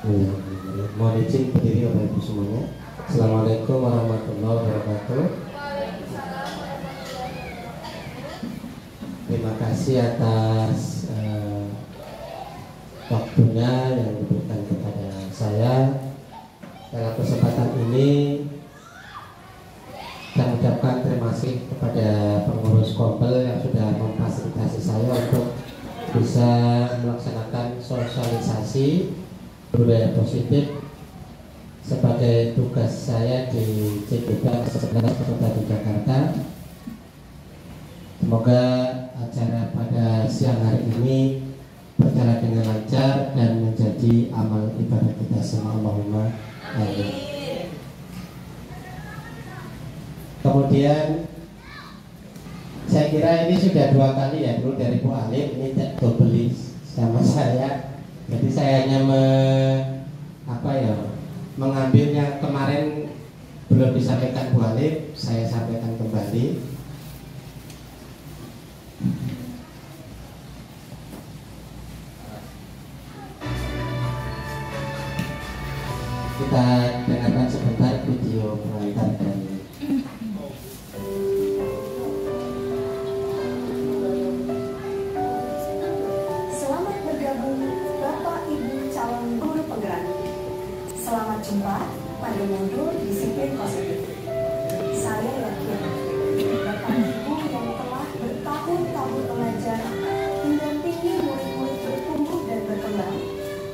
Bismillahirrahmanirrahim. Mohon izin berdiri Bapak Ibu semuanya. Assalamualaikum warahmatullahi wabarakatuh. Terima kasih atas waktunya yang diberikan kepada saya. Dalam kesempatan ini saya ucapkan terima kasih kepada pengurus Kompel yang sudah memfasilitasi saya untuk bisa melaksanakan sosialisasi budaya positif sebagai tugas saya di CPK 11 Kota di Jakarta. Semoga acara pada siang hari ini berjalan dengan lancar dan menjadi amal ibadah kita semua. Allahumma amin. Kemudian saya kira ini sudah 2 kali ya, dulu dari Bu Alim, ini double sama saya. Jadi saya hanya mengambil yang kemarin belum disampaikan Bu Alim, saya sampaikan kembali. Kita dengarkan sebentar video pengantar dari Selamat jumpa pada modul disiplin positif. Saya yakin Bapak Ibu yang telah bertahun-tahun belajar mendampingi murid-murid bertumbuh dan berkembang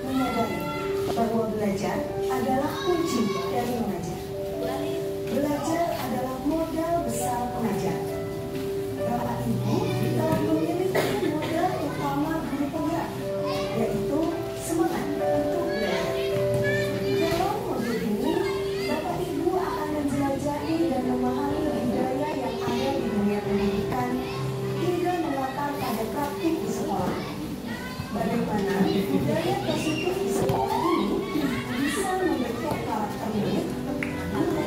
menyadari bahwa belajar adalah kunci dari mengajar. Belajar adalah modal besar pengajar. Bapak Ibu telah memiliki modal utama guru penggerak, yaitu semangat untuk belajar. Dan memahami budaya yang ada di dunia pendidikan hingga mengatar pada praktik di sekolah. Bagaimana budaya positif di sekolah ini bisa membentuk karakter murid, guru,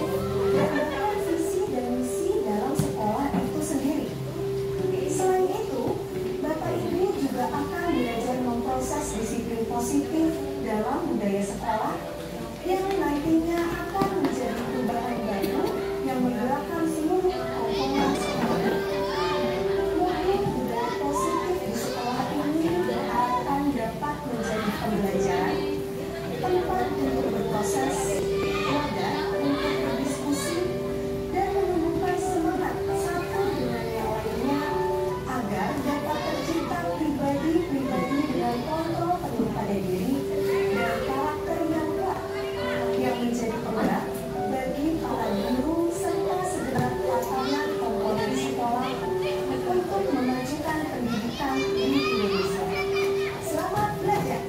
dan bahkan visi dan misi dalam sekolah itu sendiri. Selain itu, Bapak Ibu juga akan belajar memproses disiplin positif dalam budaya sekolah yang nantinya akan menjadi perubahan baru yang menggerakkan seluruh komponen sekolah. Modul budaya positif di sekolah ini diharapkan dapat menjadi pembelajaran, tempat untuk berproses, wadah untuk berdiskusi, dan menumbuhkan semangat satu dengan yang lainnya agar dapat tercipta pribadi-pribadi dengan kontrol penuh pada diri dan karakter yang kuat yang menjadi penggerak bagi para guru serta segenap pelaksana komponen sekolah untuk memajukan pendidikan di Indonesia. Selamat belajar.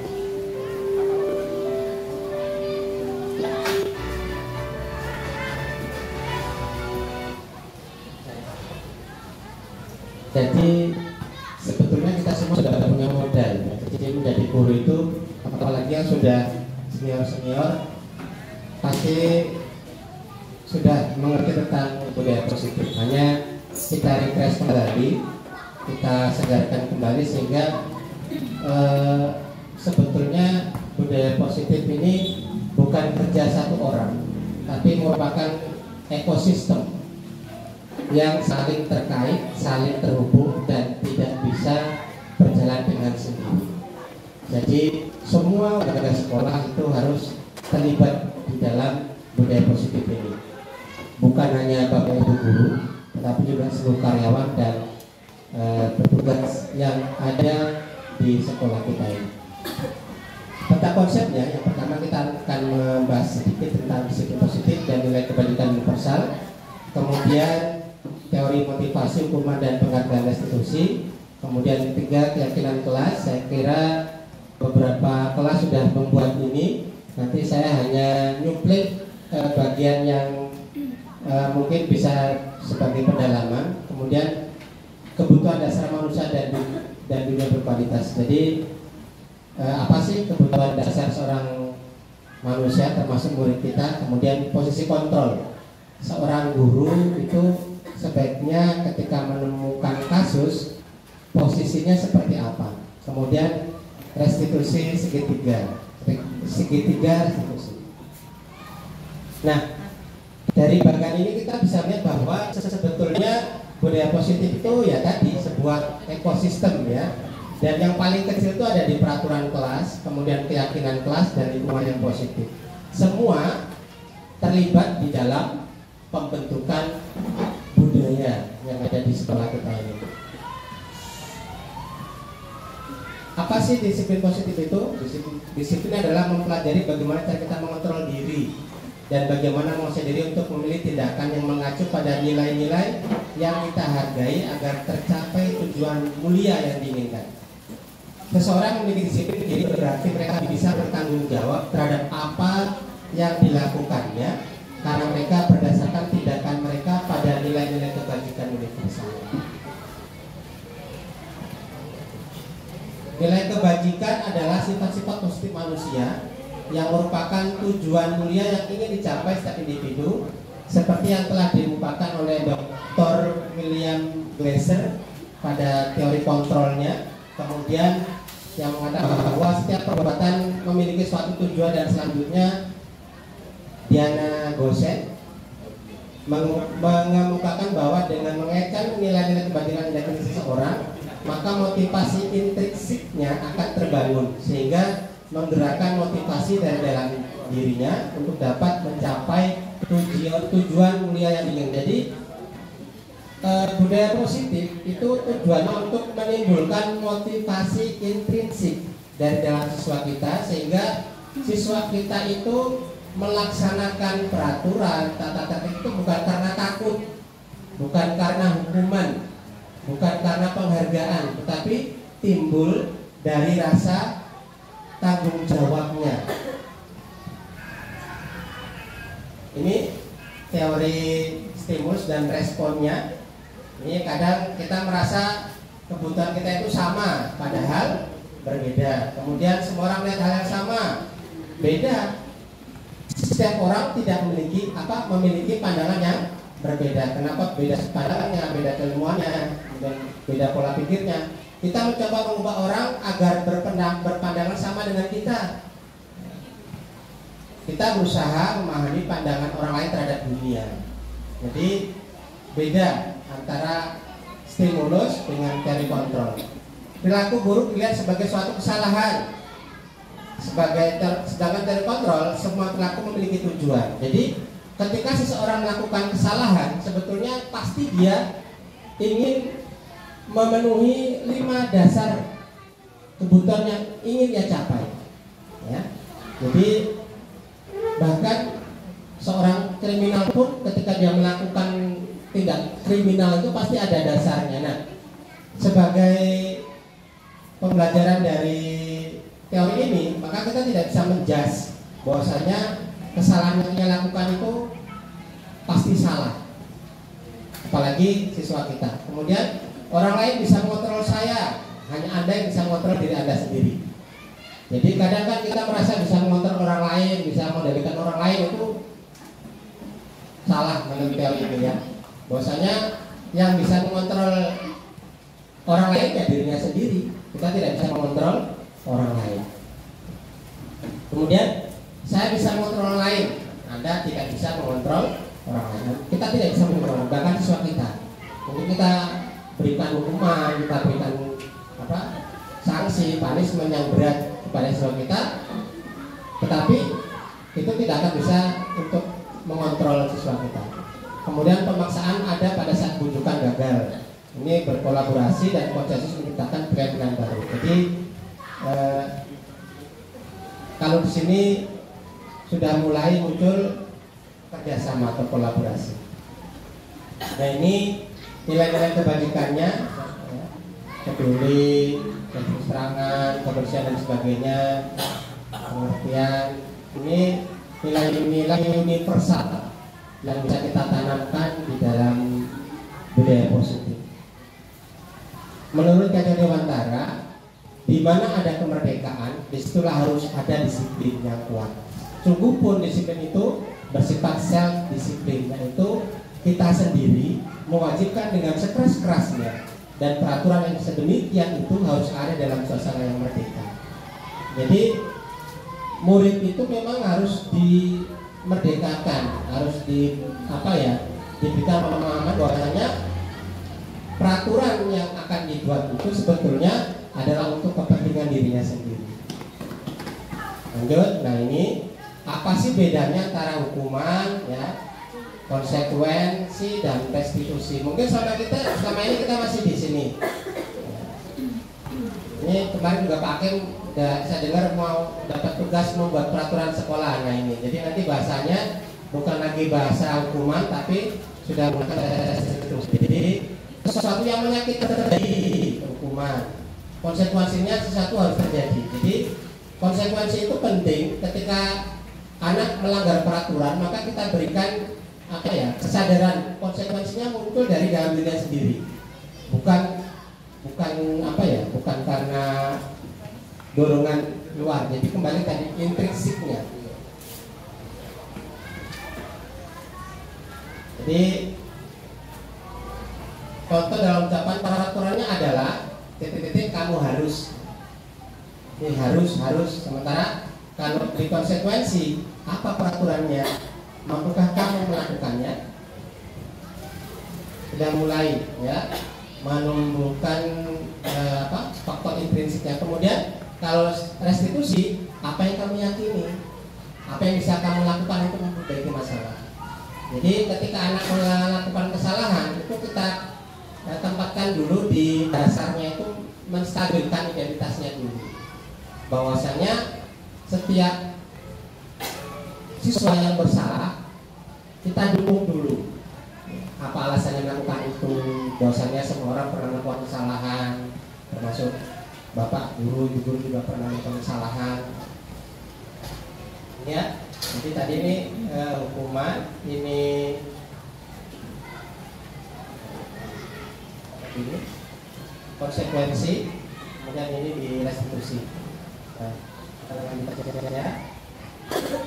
Jadi sebetulnya kita semua sudah punya modal ya. Jadi menjadi guru itu, apalagi yang sudah senior-senior, pasti sudah mengerti tentang budaya positif. Hanya kita refresh kembali, kita segarkan kembali sehingga sebetulnya budaya positif ini bukan kerja satu orang, tapi merupakan ekosistem yang saling terkait, saling terhubung, dan tidak bisa berjalan dengan sendiri. Jadi semua warga sekolah itu harus terlibat di dalam budaya positif ini. Bukan hanya Bapak Ibu guru, tetapi juga seluruh karyawan dan petugas yang ada di sekolah kita ini. Tentang konsepnya, yang pertama kita akan membahas sedikit tentang disiplin positif dan nilai kebaikan universal. Kemudian teori motivasi, hukuman dan penghargaan restitusi. Kemudian ketiga, keyakinan kelas. Saya kira beberapa kelas sudah membuat ini. Nanti saya hanya nyuplik bagian yang mungkin bisa sebagai pendalaman. Kemudian kebutuhan dasar manusia dan dunia berkualitas. Jadi apa sih kebutuhan dasar seorang manusia termasuk murid kita? Kemudian posisi kontrol seorang guru itu sebaiknya ketika menemukan kasus posisinya seperti apa. Kemudian restitusi segitiga segitiga restitusi. Nah, dari bagian ini kita bisa lihat bahwa sebetulnya budaya positif itu ya tadi sebuah ekosistem ya. Dan yang paling kecil itu ada di peraturan kelas, kemudian keyakinan kelas dan lingkungan yang positif. Semua terlibat di dalam pembentukan budaya yang ada di sekolah kita ini. Apa sih disiplin positif itu? Disiplin adalah mempelajari bagaimana cara kita mengontrol diri dan bagaimana menguasai diri untuk memilih tindakan yang mengacu pada nilai-nilai yang kita hargai agar tercapai tujuan mulia yang diinginkan. Seseorang memiliki disiplin diri berarti mereka bisa bertanggung jawab terhadap apa yang dilakukannya karena mereka berdasarkan tindakan mereka pada nilai-nilai kebajikan universal. Nilai kebajikan adalah sifat-sifat positif manusia yang merupakan tujuan mulia yang ingin dicapai setiap individu, seperti yang telah diungkapkan oleh Dr. William Glasser pada teori kontrolnya. Kemudian yang mengatakan bahwa setiap perbuatan memiliki suatu tujuan, dan selanjutnya Diana Gosen mengemukakan bahwa dengan mengaitkan nilai-nilai kebajikan dari seseorang, maka motivasi intrinsiknya akan terbangun sehingga menggerakkan motivasi dari dalam dirinya untuk dapat mencapai tujuan mulia yang ingin. Jadi budaya positif itu tujuannya untuk menimbulkan motivasi intrinsik dari dalam siswa kita, sehingga siswa kita itu melaksanakan peraturan tata tertib itu bukan karena takut, bukan karena hukuman, bukan karena penghargaan, tetapi timbul dari rasa tanggung jawabnya. Ini teori stimulus dan responnya. Ini kadang kita merasa kebutuhan kita itu sama, padahal berbeda. Kemudian semua orang melihat hal yang sama, beda. Setiap orang tidak memiliki pandangan yang berbeda. Kenapa beda pandangannya, beda keilmuannya, dan beda pola pikirnya? Kita mencoba mengubah orang agar berpandangan sama dengan kita. Kita berusaha memahami pandangan orang lain terhadap dunia. Jadi beda antara stimulus dengan teori kontrol. Perilaku buruk dilihat sebagai suatu kesalahan. Sedangkan teori kontrol, semua perilaku memiliki tujuan. Jadi ketika seseorang melakukan kesalahan, sebetulnya pasti dia ingin memenuhi 5 dasar kebutuhan yang ingin dia capai. Ya. Jadi bahkan seorang kriminal pun ketika dia melakukan tindak kriminal itu pasti ada dasarnya. Nah, sebagai pembelajaran dari teori ini, maka kita tidak bisa menjudge bahwasanya kesalahan yang dia lakukan itu pasti salah, apalagi siswa kita. Kemudian orang lain bisa mengontrol saya, hanya Anda yang bisa mengontrol diri Anda sendiri. Jadi kadang kan kita merasa bisa mengontrol orang lain, bisa mengendalikan orang lain, itu salah menurut teori ini ya. Bahwasanya yang bisa mengontrol orang lain ya dirinya sendiri. Kita tidak bisa mengontrol orang lain. Kemudian saya bisa mengontrol orang lain, Anda tidak bisa mengontrol orang lain. Kita tidak bisa mengontrol bahkan siswa kita. Mungkin kita berikan hukuman, kita berikan sanksi, punishment yang berat kepada siswa kita, tetapi itu tidak akan bisa untuk mengontrol siswa kita. Kemudian pemaksaan ada pada saat bujukan gagal. Ini berkolaborasi dan konsensus menciptakan plan-plan baru. Jadi kalau di sini sudah mulai muncul kerjasama atau kolaborasi. Nah ini nilai-nilai kebajikannya, peduli, keterangan, kebersihan dan sebagainya, pengertian. Ini nilai-nilai universal yang bisa kita tanamkan di dalam budaya positif. Menurut Caca Dewantara, di mana ada kemerdekaan, disitulah harus ada disiplin yang kuat. Sungguh pun disiplin itu bersifat self disiplin, yaitu kita sendiri mewajibkan dengan sekeras-kerasnya, dan peraturan yang sedemikian itu harus ada dalam suasana yang merdeka. Jadi murid itu memang harus dimerdekakan, harus diberikan pemahaman bahwasanya peraturan yang akan dibuat itu sebetulnya adalah untuk kepentingan dirinya sendiri. Lanjut, nah ini apa sih bedanya antara hukuman, ya, konsekuensi dan restitusi? Mungkin selama ini kita masih di sini. Ini kemarin juga Pak Hakim saya dengar mau dapat tugas membuat peraturan sekolah. Nah ini, jadi nanti bahasanya bukan lagi bahasa hukuman, tapi sudah menggunakan restitusi. Jadi sesuatu yang menyakitkan terjadi hukuman, konsekuensinya sesuatu harus terjadi. Jadi konsekuensi itu penting. Ketika anak melanggar peraturan, maka kita berikan kesadaran konsekuensinya muncul dari dalam dirinya sendiri, bukan karena dorongan luar. Jadi kembali tadi intrinsiknya. Jadi contoh dalam ucapan peraturannya adalah titik-titik kamu harus. Ini harus. Sementara kalau di konsekuensi, apa peraturannya? Mampukah kamu melakukannya? Sudah mulai, ya, menumbuhkan faktor intrinsiknya. Kemudian kalau restitusi, apa yang kamu yakini, apa yang bisa kamu lakukan untuk memperbaiki masalah. Jadi ketika anak melakukan kesalahan, itu kita tempatkan dulu di dasarnya, itu menstabilkan identitasnya dulu, bahwasanya setiap siswa yang bersalah kita dukung dulu. Apa alasannya melakukan itu? Bahwasanya semua orang pernah melakukan kesalahan, termasuk bapak guru, ibu guru juga pernah melakukan kesalahan. Ya, jadi tadi ini hukuman, ini konsekuensi, kemudian ini di restitusi. Nah,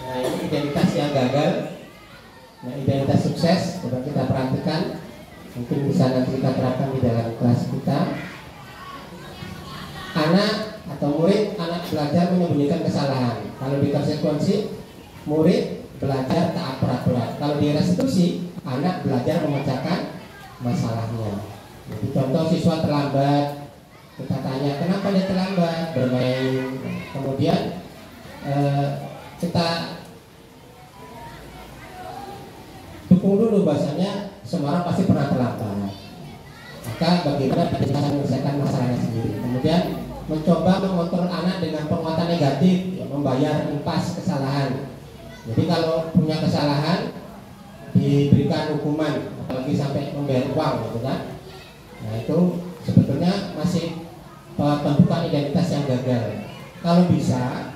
nah ini identitas yang gagal. Nah, identitas sukses, coba kita perhatikan. Mungkin bisa nanti kita terapkan di dalam kelas kita. Anak atau murid, anak belajar menyembunyikan kesalahan. Kalau di konsekuensi, murid belajar taat peraturan. Kalau di restitusi, anak belajar memecahkan masalahnya. Jadi contoh siswa terlambat, kita tanya kenapa dia terlambat bermain. Kemudian kita dukung dulu, bahasanya semua orang pasti pernah terlambat. Maka bagaimana kita menyelesaikan masalahnya sendiri. Kemudian mencoba mengontrol anak dengan penguatan negatif, ya, membayar impas kesalahan. Jadi kalau punya kesalahan diberikan hukuman, apalagi sampai membayar uang, gitu kan? Nah itu sebetulnya masih pembentukan identitas yang gagal. Kalau bisa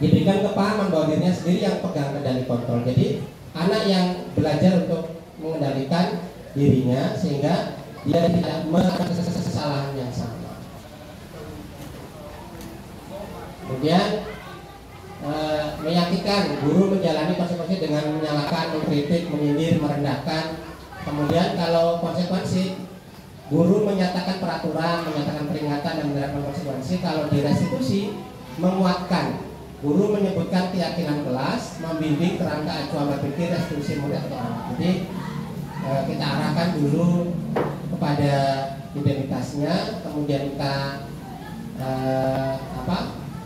diberikan kepahaman bahwa dirinya sendiri yang pegang kendali kontrol. Jadi anak yang belajar untuk mengendalikan dirinya sehingga dia tidak melakukan kesalahan yang sama. Kemudian meyakinkan guru menjalani konsekuensi dengan menyalahkan, mengkritik, menyindir, merendahkan. Kemudian kalau konsekuensi, guru menyatakan peraturan, menyatakan peringatan dan menerapkan konsekuensi. Kalau di restitusi, menguatkan. Guru menyebutkan keyakinan kelas, membimbing kerangka acuan berpikir restitusi murid atau anak. Jadi kita arahkan dulu kepada identitasnya, kemudian kita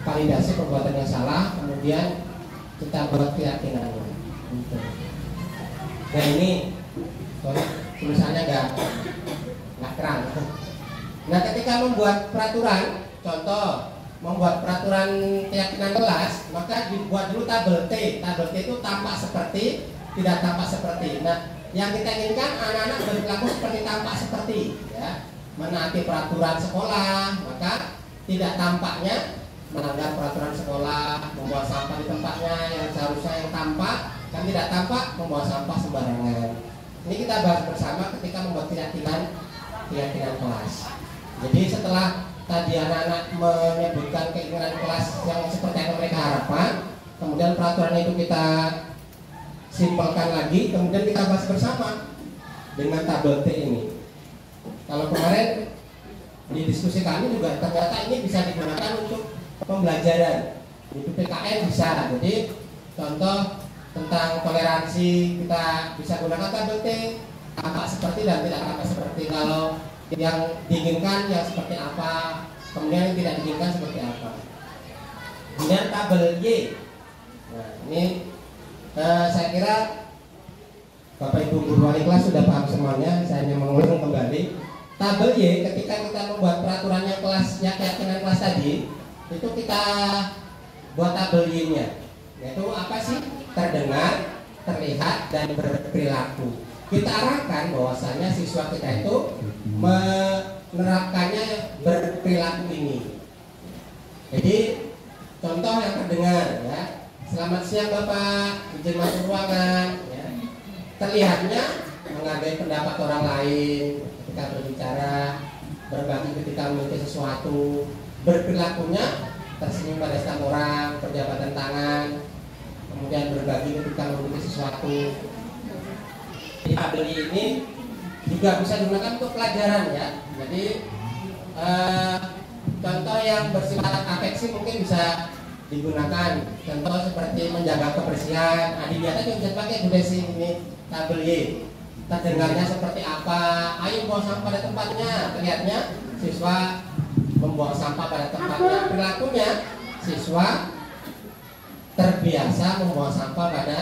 validasi perbuatan yang salah, kemudian kita buat keyakinannya. Nah ini tulisannya nggak terang. Nah ketika membuat peraturan, contoh membuat peraturan keyakinan kelas, maka dibuat dulu tabel T. Tabel T itu tampak seperti, tidak tampak seperti. Nah, yang kita inginkan anak-anak berperilaku seperti tampak seperti, ya, menaati peraturan sekolah, maka tidak tampaknya melanggar peraturan sekolah, membuang sampah di tempatnya yang seharusnya yang tampak, kan tidak tampak membuang sampah sembarangan. Ini kita bahas bersama ketika membuat keyakinan kelas. Jadi setelah tadi anak-anak menyebutkan keinginan kelas yang seperti yang mereka harapkan, kemudian peraturan itu kita simpelkan lagi, kemudian kita bahas bersama dengan tabel T ini. Kalau kemarin di diskusi kami juga ternyata ini bisa digunakan untuk pembelajaran. Di PPKN bisa. Jadi contoh tentang toleransi kita bisa gunakan tabel T, tampak seperti dan tidak tampak seperti. Kalau yang diinginkan yang seperti apa, kemudian yang tidak diinginkan seperti apa. Kemudian tabel Y. Nah, ini saya kira Bapak Ibu guru wali kelas sudah paham semuanya. Saya hanya mengulang kembali. Tabel Y ketika kita membuat peraturannya kelasnya keyakinan kelas tadi, itu kita buat tabel Y-nya. Yaitu apa sih? Terdengar, terlihat, dan berperilaku. Kita arahkan bahwasanya siswa kita itu menerapkannya berperilaku ini. Jadi contoh yang terdengar ya. Selamat siang Bapak, izin masuk ruangan ya. Terlihatnya menghargai pendapat orang lain ketika berbicara, berbagi ketika memiliki sesuatu. Berperilakunya tersenyum pada setiap orang, perjabatan tangan, kemudian berbagi ketika memiliki sesuatu. Di tabel ini juga bisa digunakan untuk pelajaran ya. Jadi contoh yang bersifat afeksi mungkin bisa digunakan. Contoh seperti menjaga kebersihan. Adidiata juga bisa pakai Bu Desi ini tabel Y. Terdengarnya seperti apa? Ayo buang sampah pada tempatnya. Terlihatnya siswa membuang sampah pada tempatnya. Perilakunya siswa terbiasa membuang sampah pada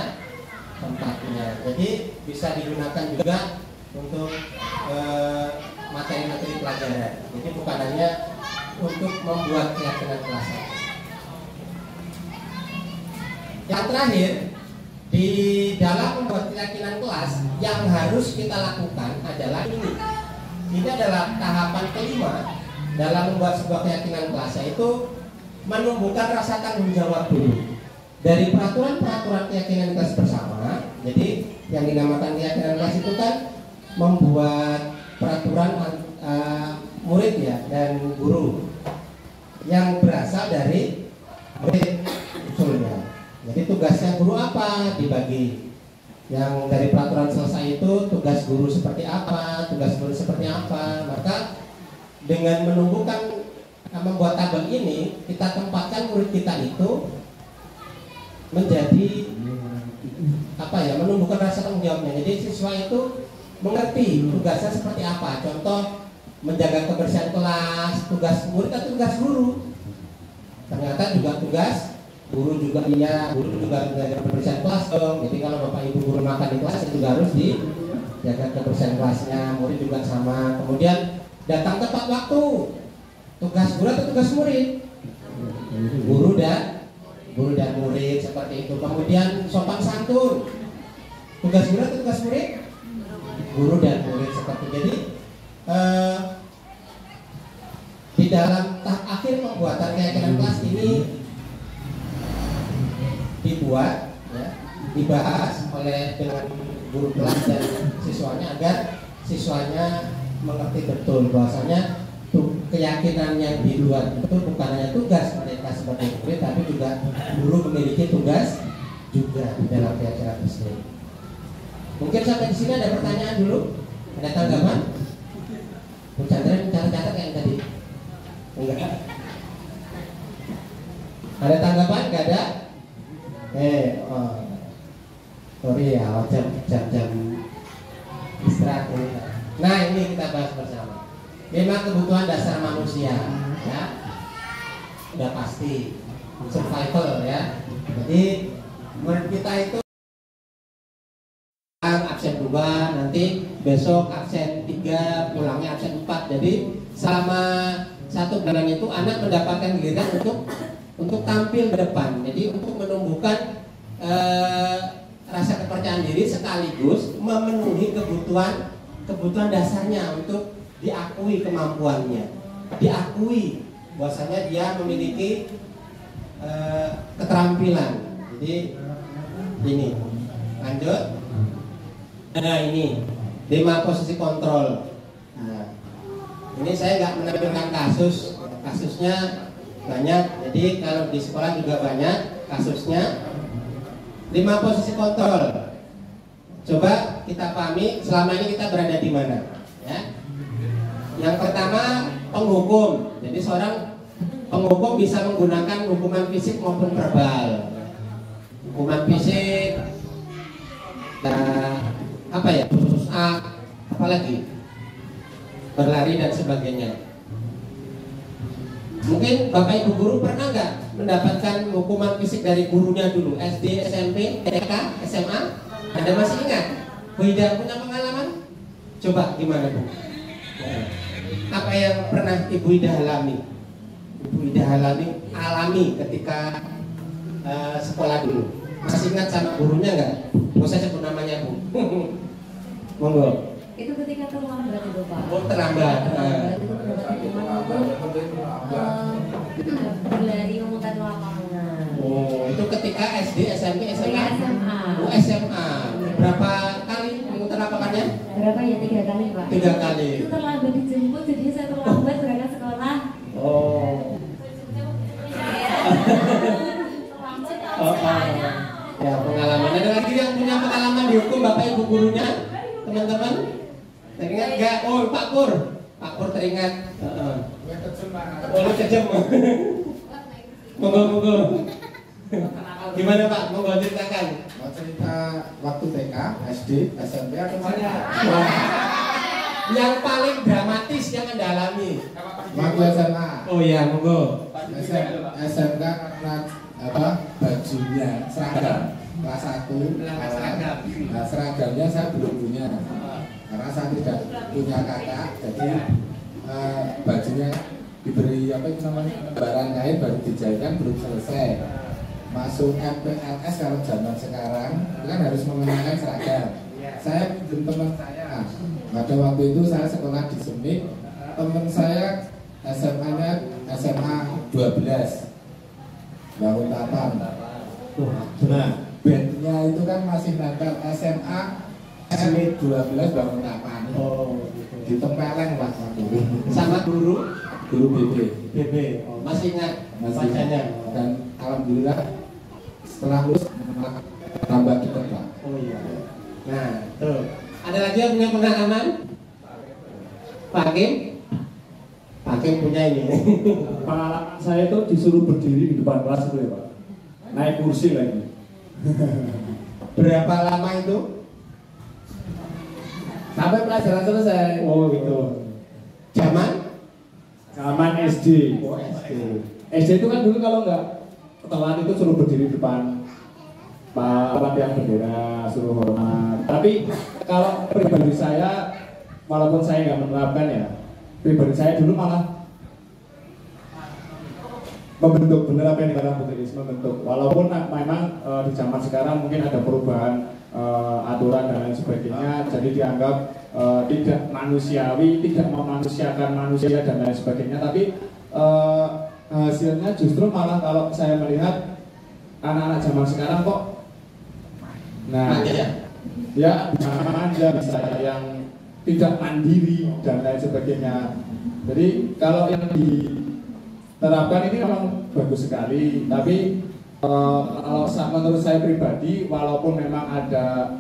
tempatnya. Jadi bisa digunakan juga untuk materi-materi pelajaran. Jadi bukan hanya untuk membuat keyakinan kelas. Yang terakhir, di dalam membuat keyakinan kelas yang harus kita lakukan adalah ini. Ini adalah tahapan kelima dalam membuat sebuah keyakinan kelas, yaitu menumbuhkan rasa tanggung jawab dulu. Dari peraturan-peraturan keyakinan kelas bersama. Jadi yang dinamakan keyakinan kelas itu kan membuat peraturan murid ya dan guru yang berasal dari murid usulnya. Jadi tugasnya guru apa? Dibagi. Yang dari peraturan selesai itu tugas guru seperti apa, tugas murid seperti apa. Maka dengan menumbuhkan membuat tabel ini, kita tempatkan murid kita itu menjadi apa ya, menumbuhkan rasa tanggung jawabnya. Jadi siswa itu mengerti tugasnya seperti apa. Contoh menjaga kebersihan kelas, tugas murid atau tugas guru. Ternyata juga tugas guru juga iya, guru juga menjaga kebersihan kelas dong. Jadi kalau Bapak Ibu guru makan di kelas itu juga harus dijaga kebersihan kelasnya. Murid juga sama. Kemudian datang tepat waktu. Tugas guru atau tugas murid? Guru dan murid seperti itu. Kemudian sopan santun. Tugas guru atau tugas murid? Guru dan murid seperti itu. Jadi di dalam tahap akhir pembuatan keyakinan kelas ini dibuat ya, dibahas oleh dengan guru kelas dan siswanya agar siswanya mengerti betul bahwasanya keyakinan yang di luar itu bukan hanya tugas mereka sebagai murid, tapi juga guru memiliki tugas juga di dalam keyakinan tersebut. Mungkin sampai di sini ada pertanyaan dulu, ada tanggapan? Bu Chandra catat kayak tadi? Enggak. Ada tanggapan? Enggak ada? Sorry ya, jam istirahat ini. Nah ini kita bahas bersama. 5 kebutuhan dasar manusia, ya, udah pasti survival ya. Jadi menurut kita itu absen 2, nanti besok absen 3, pulangnya absen 4. Jadi selama 1 bulan itu anak mendapatkan giliran untuk tampil ke depan. Jadi untuk menumbuhkan rasa kepercayaan diri sekaligus memenuhi kebutuhan dasarnya untuk diakui kemampuannya, diakui bahwasanya dia memiliki keterampilan. Jadi ini lanjut. Nah ini 5 posisi kontrol. Nah, ini saya nggak menampilkan kasusnya banyak. Jadi kalau di sekolah juga banyak kasusnya. 5 posisi kontrol. Coba kita pahami selama ini kita berada di mana, ya? Yang pertama penghukum. Jadi seorang penghukum bisa menggunakan hukuman fisik maupun verbal. Hukuman fisik, apa ya, putus A, apalagi berlari dan sebagainya. Mungkin Bapak Ibu guru pernah nggak mendapatkan hukuman fisik dari gurunya dulu, SD, SMP, TK, SMA? Anda masih ingat? Bu Ida punya pengalaman? Coba gimana Bu? Apa yang pernah Ibu Ida alami? Ibu Ida alami ketika sekolah dulu. Masih ingat sama gurunya nggak? Mau saya sebut namanya Bu? Monggo. Itu ketika terlambat itu Pak. Oh terlambat. Itu mendapat hukuman untuk berlari memutar lapangan. Oh itu ketika SD, SMP, SMA? SMA. Oh SMA. Berapa kali memutar lapangannya? Berapa ya? 3 kali Pak. 3 kali. Itu terlambat dijemput, jadi saya terlambat berangkat sekolah. Oh. Ya pengalaman. Ada lagi yang punya pengalaman dihukum Bapak Ibu gurunya, teman-teman? Teringat nggak? Oh Pak Pur teringat. Oh kejem. Monggo. Gimana Pak? Monggo ceritakan. Mau cerita waktu TK, SD, SMP atau mana? Yang paling dramatis yang Anda alami. Waktu SMA. Oh iya, monggo. SMK karena apa? Bajunya seragam kelas 1. Nah, seragamnya saya belum punya. Karena saya tidak punya kakak, jadi bajunya diberi apa itu namanya lembaran kain baru dijahitkan belum selesai. Masuk MPLS kalau zaman sekarang itu kan harus mengenakan seragam. Saya pinjam teman saya. Pada waktu itu saya sekolah di Semik, teman saya SMA-nya SMA 12 bangun tapan. Nah, bandnya itu kan masih nempel SMA SMA 12 bangun tapan. Oh, ditempelin lah waktu itu. sama guru BB. Oh, masih ingat Masih bacanya. Dan alhamdulillah setelah lulus tambah dekat lah. Oh iya. Nah, tuh. Ada lagi yang punya pengalaman? Pak Hakim punya ini. Pengalaman saya itu disuruh berdiri di depan kelas itu ya Pak. Naik kursi lagi. Berapa lama itu? Sampai pelajaran selesai. Oh gitu. Zaman SD. Oh, SD. SD itu kan dulu kalau nggak telat itu suruh berdiri di depan Pak yang bendera, suruh hormat. Tapi kalau pribadi saya, walaupun saya nggak menerapkan ya, pribadi saya dulu malah membentuk, bener apa yang dikatakan Bu Tris, membentuk. Walaupun memang di zaman sekarang mungkin ada perubahan aturan dan lain sebagainya, jadi dianggap tidak manusiawi, tidak memanusiakan manusia dan lain sebagainya. Tapi hasilnya justru malah kalau saya melihat anak-anak zaman sekarang kok, nah ya manja, bisa yang tidak mandiri dan lain sebagainya. Jadi kalau yang diterapkan ini memang bagus sekali, tapi kalau menurut saya pribadi, walaupun memang ada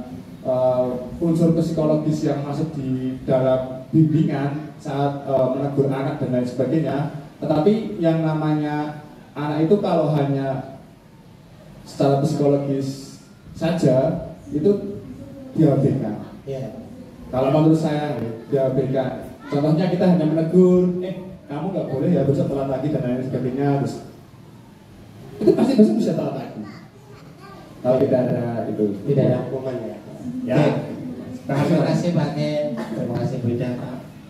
unsur psikologis yang masuk di dalam bimbingan saat menegur anak dan lain sebagainya, tetapi yang namanya anak itu kalau hanya secara psikologis saja itu diabaikan. Yeah. Kalau menurut saya diabaikan. Contohnya kita hanya menegur, kamu nggak boleh ya besok telat lagi dan lain sebagainya, terus itu pasti besok bisa telat lagi. Kalau tidak ada itu, Tidak ada hukuman ya. Ya. Terima kasih Pak Ken. Terima kasih Bu Ida.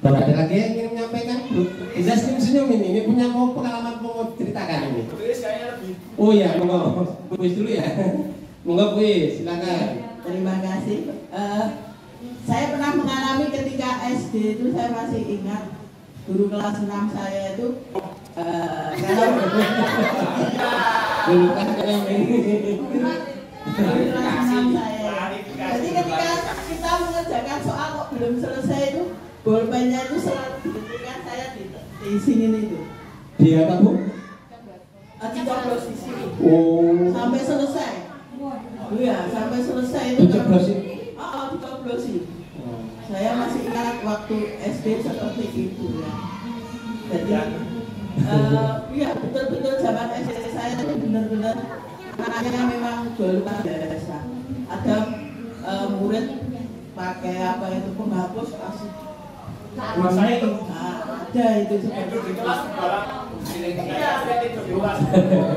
Kalau ada lagi yang ingin menyampaikan, bisa senyum-senyum ini punya mau pengalaman mau ceritakan ini. Oh iya, monggo. Puis dulu ya. Monggo puis, silakan. Terima kasih. Saya pernah mengalami ketika SD itu, saya masih ingat guru kelas 6 saya itu kalau Dulu kan ini. guru kelas 6 saya. Jadi ketika kita mengerjakan soal kok belum selesai itu, bolpennya itu selalu dihentikan saya di sini itu. Dia apa Bu? Dicoblos di sini. Oh. Sampai selesai. Iya, sampai selesai itu. Dicoblosin. Dicoblosin. Saya masih ingat waktu SD seperti itu ya. Jadi Iya, betul-betul zaman SD saya itu benar-benar anaknya memang luar biasa. Ada murid pakai apa itu penghapus kasih. Rumah saya itu Ada itu seperti di kelas barang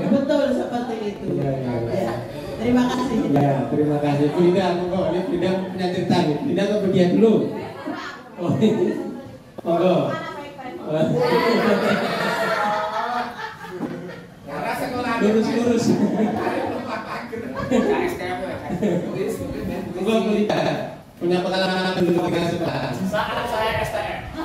betul seperti itu. Iya. Ya. Terima kasih. Ya, terima kasih. Frida, monggo. Ini Frida punya cerita nih. Frida ke bagian dulu. Oh, ini. Monggo. Karena sekolah Lurus. Monggo Frida. Punya pengalaman dulu dengan sekolah. saat saya STM.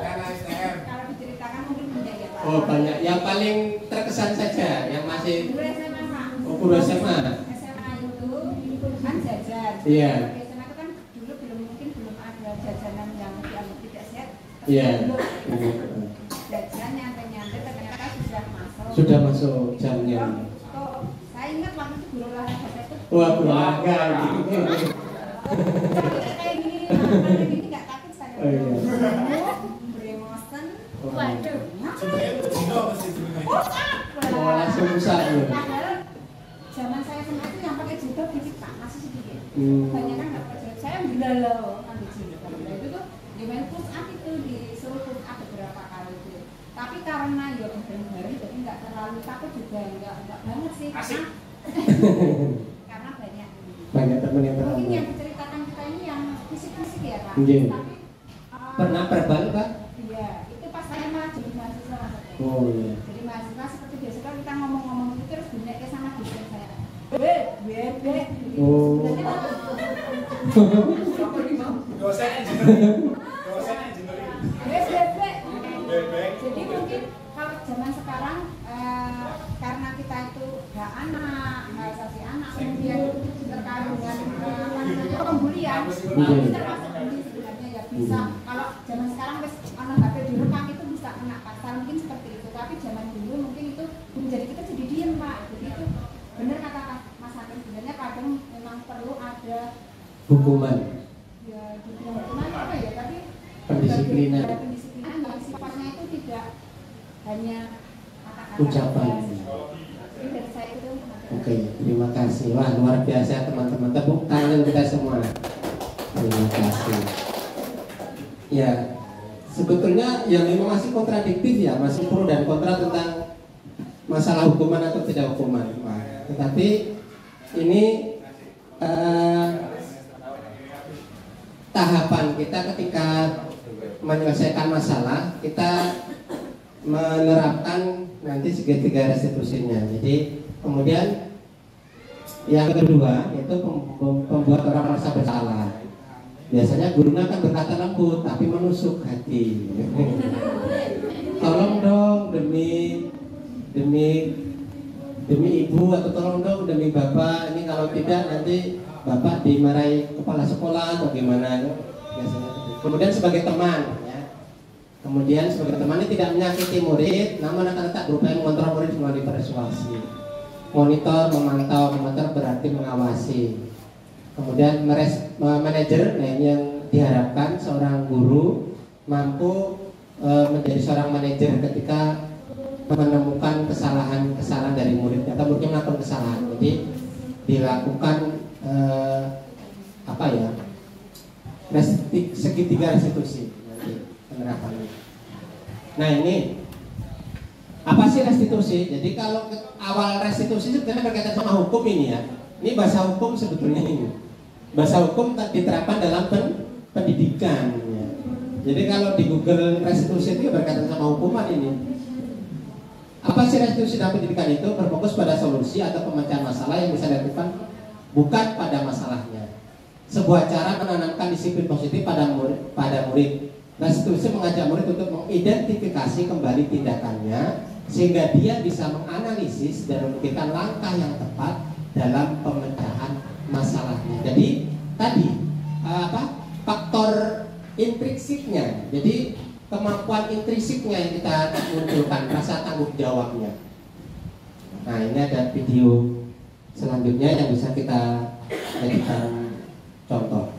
karena STM. Kalau diceritakan mungkin punya ya Pak. Oh, banyak. Yang paling terkesan saja yang masih Dulu SMA Pak. guru SMA. SMA itu kan jajan. Iya. Di SMA itu kan dulu belum ada jajanan yang dianggap tidak sehat. Iya. Dulu jajan nyantai-nyantai ternyata sudah masuk. Sudah masuk jamnya. Kok saya ingat waktu itu guru olahraga saya itu Wah, berolahraga gitu. kayak gini nih, nggak takut saya. Oh, iya. Bremosen. Oh. Waduh. Sebenarnya itu Cino mesti sebenarnya. Oh, langsung rusak ya. Padahal zaman saya SMA itu yang pakai jilbab dikit Pak, masih sedikit. Hmm. Banyak kan nggak pakai jilbab. Saya galau ambil jilbab. Nah itu tuh di main push up itu disuruh push up beberapa kali itu. Tapi karena ya badan baru jadi nggak terlalu takut juga nggak banget sih. Asik. Karena banyak. Banyak teman yang Mungkin terlambat. yang diceritakan kita ini yang fisik-fisik ya Pak. Iya. Tapi Pernah verbal, Pak? iya, itu pas saya malah jadi mahasiswa maksudnya. Oh iya. Jadi mahasiswa seperti biasa kalau kita ngomong-ngomong itu terus bunyinya sama dosen saya. Bebe. Oh. Dosen engineering. Bebe. Jadi mungkin kalau zaman sekarang karena kita itu hak anak, hak asasi anak, kemudian terkait dengan pembulian, itu termasuk bully sebenarnya ya bisa. Kalau zaman sekarang wis ana HP direkam itu bisa kena pasal mungkin seperti itu. Tapi zaman dulu mungkin itu menjadi kita jadi diem Pak. Jadi itu benar kata Mas Hakim sebenarnya kadang memang perlu ada Hukuman. ya dibilang hukuman apa ya tapi Pendisiplinan. pendisiplinan yang sifatnya itu tidak hanya kata-kata Ucapan. Jadi dari saya itu Oke, terima kasih. Wah, luar biasa teman-teman. Tepuk tangan kita semua. Terima kasih. Ya, sebetulnya yang memang masih kontradiktif ya, masih pro dan kontra tentang masalah hukuman atau tidak hukuman. Tetapi ini tahapan kita ketika menyelesaikan masalah, kita menerapkan nanti segitiga restitusinya. Jadi kemudian yang kedua itu membuat orang merasa bersalah. Biasanya gurunya akan berkata lembut tapi menusuk hati. Tolong dong demi ibu atau tolong dong demi bapak. Ini kalau tidak nanti bapak dimarahi kepala sekolah atau gimana. Biasanya. Kemudian sebagai teman, ya. Kemudian sebagai teman ini tidak menyakiti murid, namun akan tetap berupaya mengontrol murid melalui persuasi. Monitor, memantau berarti mengawasi. Kemudian manajer, nah ini yang diharapkan seorang guru mampu menjadi seorang manajer ketika menemukan kesalahan dari murid atau muridnya melakukan kesalahan. Jadi dilakukan segitiga restitusi nanti penerapannya. Nah ini apa sih restitusi? Jadi kalau awal restitusi sebenarnya berkaitan sama hukum ini ya. Ini bahasa hukum sebetulnya ini. Bahasa hukum diterapkan dalam pendidikan. Ya. Jadi kalau di Google restitusi itu berkaitan sama hukuman ini. Apa sih restitusi dalam pendidikan itu? Berfokus pada solusi atau pemecahan masalah yang bisa dilakukan bukan pada masalahnya. Sebuah cara menanamkan disiplin positif pada murid. Restitusi mengajak murid untuk mengidentifikasi kembali tindakannya sehingga dia bisa menganalisis dan memberikan langkah yang tepat dalam pemecahan masalahnya. Jadi tadi faktor intrinsiknya. Jadi kemampuan intrinsiknya yang kita munculkan, rasa tanggung jawabnya. Nah ini ada video selanjutnya yang bisa kita jadikan contoh.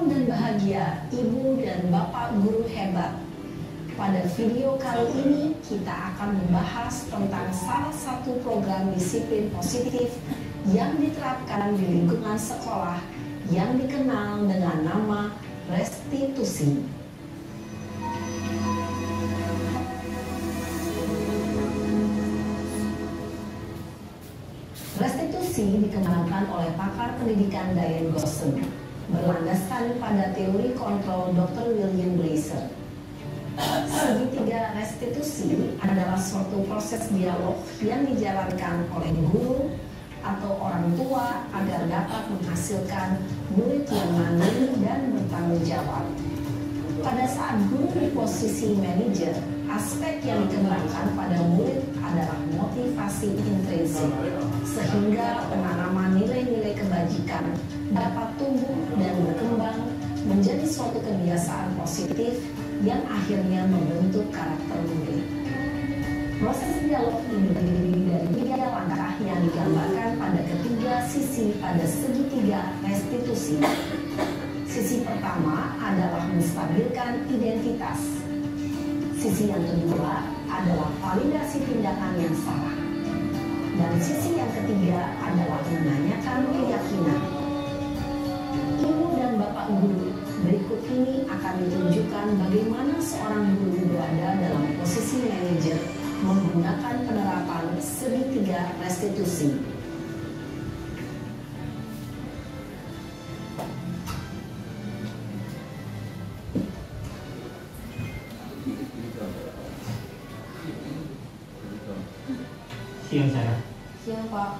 Salam dan bahagia Ibu dan Bapak guru hebat. Pada video kali ini kita akan membahas tentang salah satu program disiplin positif yang diterapkan di lingkungan sekolah yang dikenal dengan nama restitusi. Restitusi dikembangkan oleh pakar pendidikan Diane Gosden, berlandaskan pada teori kontrol Dr. William Glasser. Segitiga restitusi adalah suatu proses dialog yang dijalankan oleh guru atau orang tua agar dapat menghasilkan murid yang mandiri dan bertanggung jawab. Pada saat guru di posisi manajer, aspek yang dikembangkan pada murid adalah motivasi intrinsik, sehingga penanaman nilai-nilai kebajikan dapat tumbuh dan berkembang menjadi suatu kebiasaan positif yang akhirnya membentuk karakter murid. Proses dialog ini terdiri dari 3 langkah yang digambarkan pada ketiga sisi pada segitiga restitusi. Sisi pertama adalah menstabilkan identitas. Sisi yang kedua adalah validasi tindakan yang salah. Dan sisi yang ketiga adalah menanyakan keyakinan. Ibu dan Bapak guru, berikut ini akan ditunjukkan bagaimana seorang guru berada dalam posisi manajer menggunakan penerapan segitiga restitusi. Siang Sarah. Siang Pak.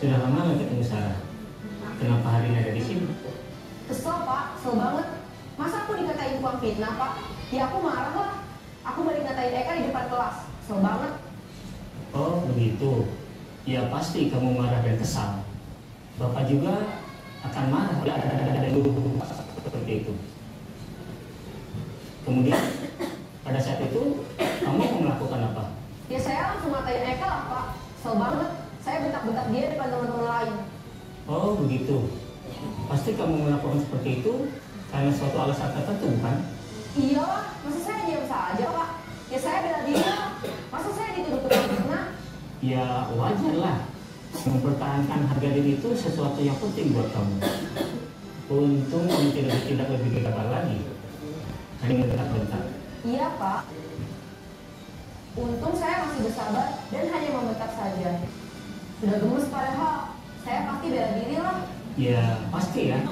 Sudah lama nggak ketemu Sarah. Kenapa hari ini ada di sini? Kesel Pak, kesel banget. Masa aku dikatain tukang fitnah Pak? Ya aku marah lah. Aku balik ngatain Eka di depan kelas. Kesel banget. Oh begitu. Ya pasti kamu marah dan kesal. Bapak juga akan marah kalau ada guru seperti itu. Kemudian pada saat itu kamu mau melakukan apa? Ya saya langsung ngatain Eka lah Pak. Kesel banget. Saya bentak-bentak dia depan teman-teman lain. Oh begitu. Pasti kamu melakukan seperti itu karena suatu alasan tertentu, bukan? Iya lah, masa saya diam saja Pak? Ya saya bela diri lah. Masa saya dituduh tukang fitnah? Ya wajar lah. Mempertahankan harga diri itu sesuatu yang penting buat kamu. Untung kamu tidak bertindak lebih gegabah lagi. Hanya bentak-bentak. Iya Pak. Untung saya masih bersabar dan hanya membentak saja. Sudah gemes padahal. Saya pasti bela diri lah. Ya pasti ya.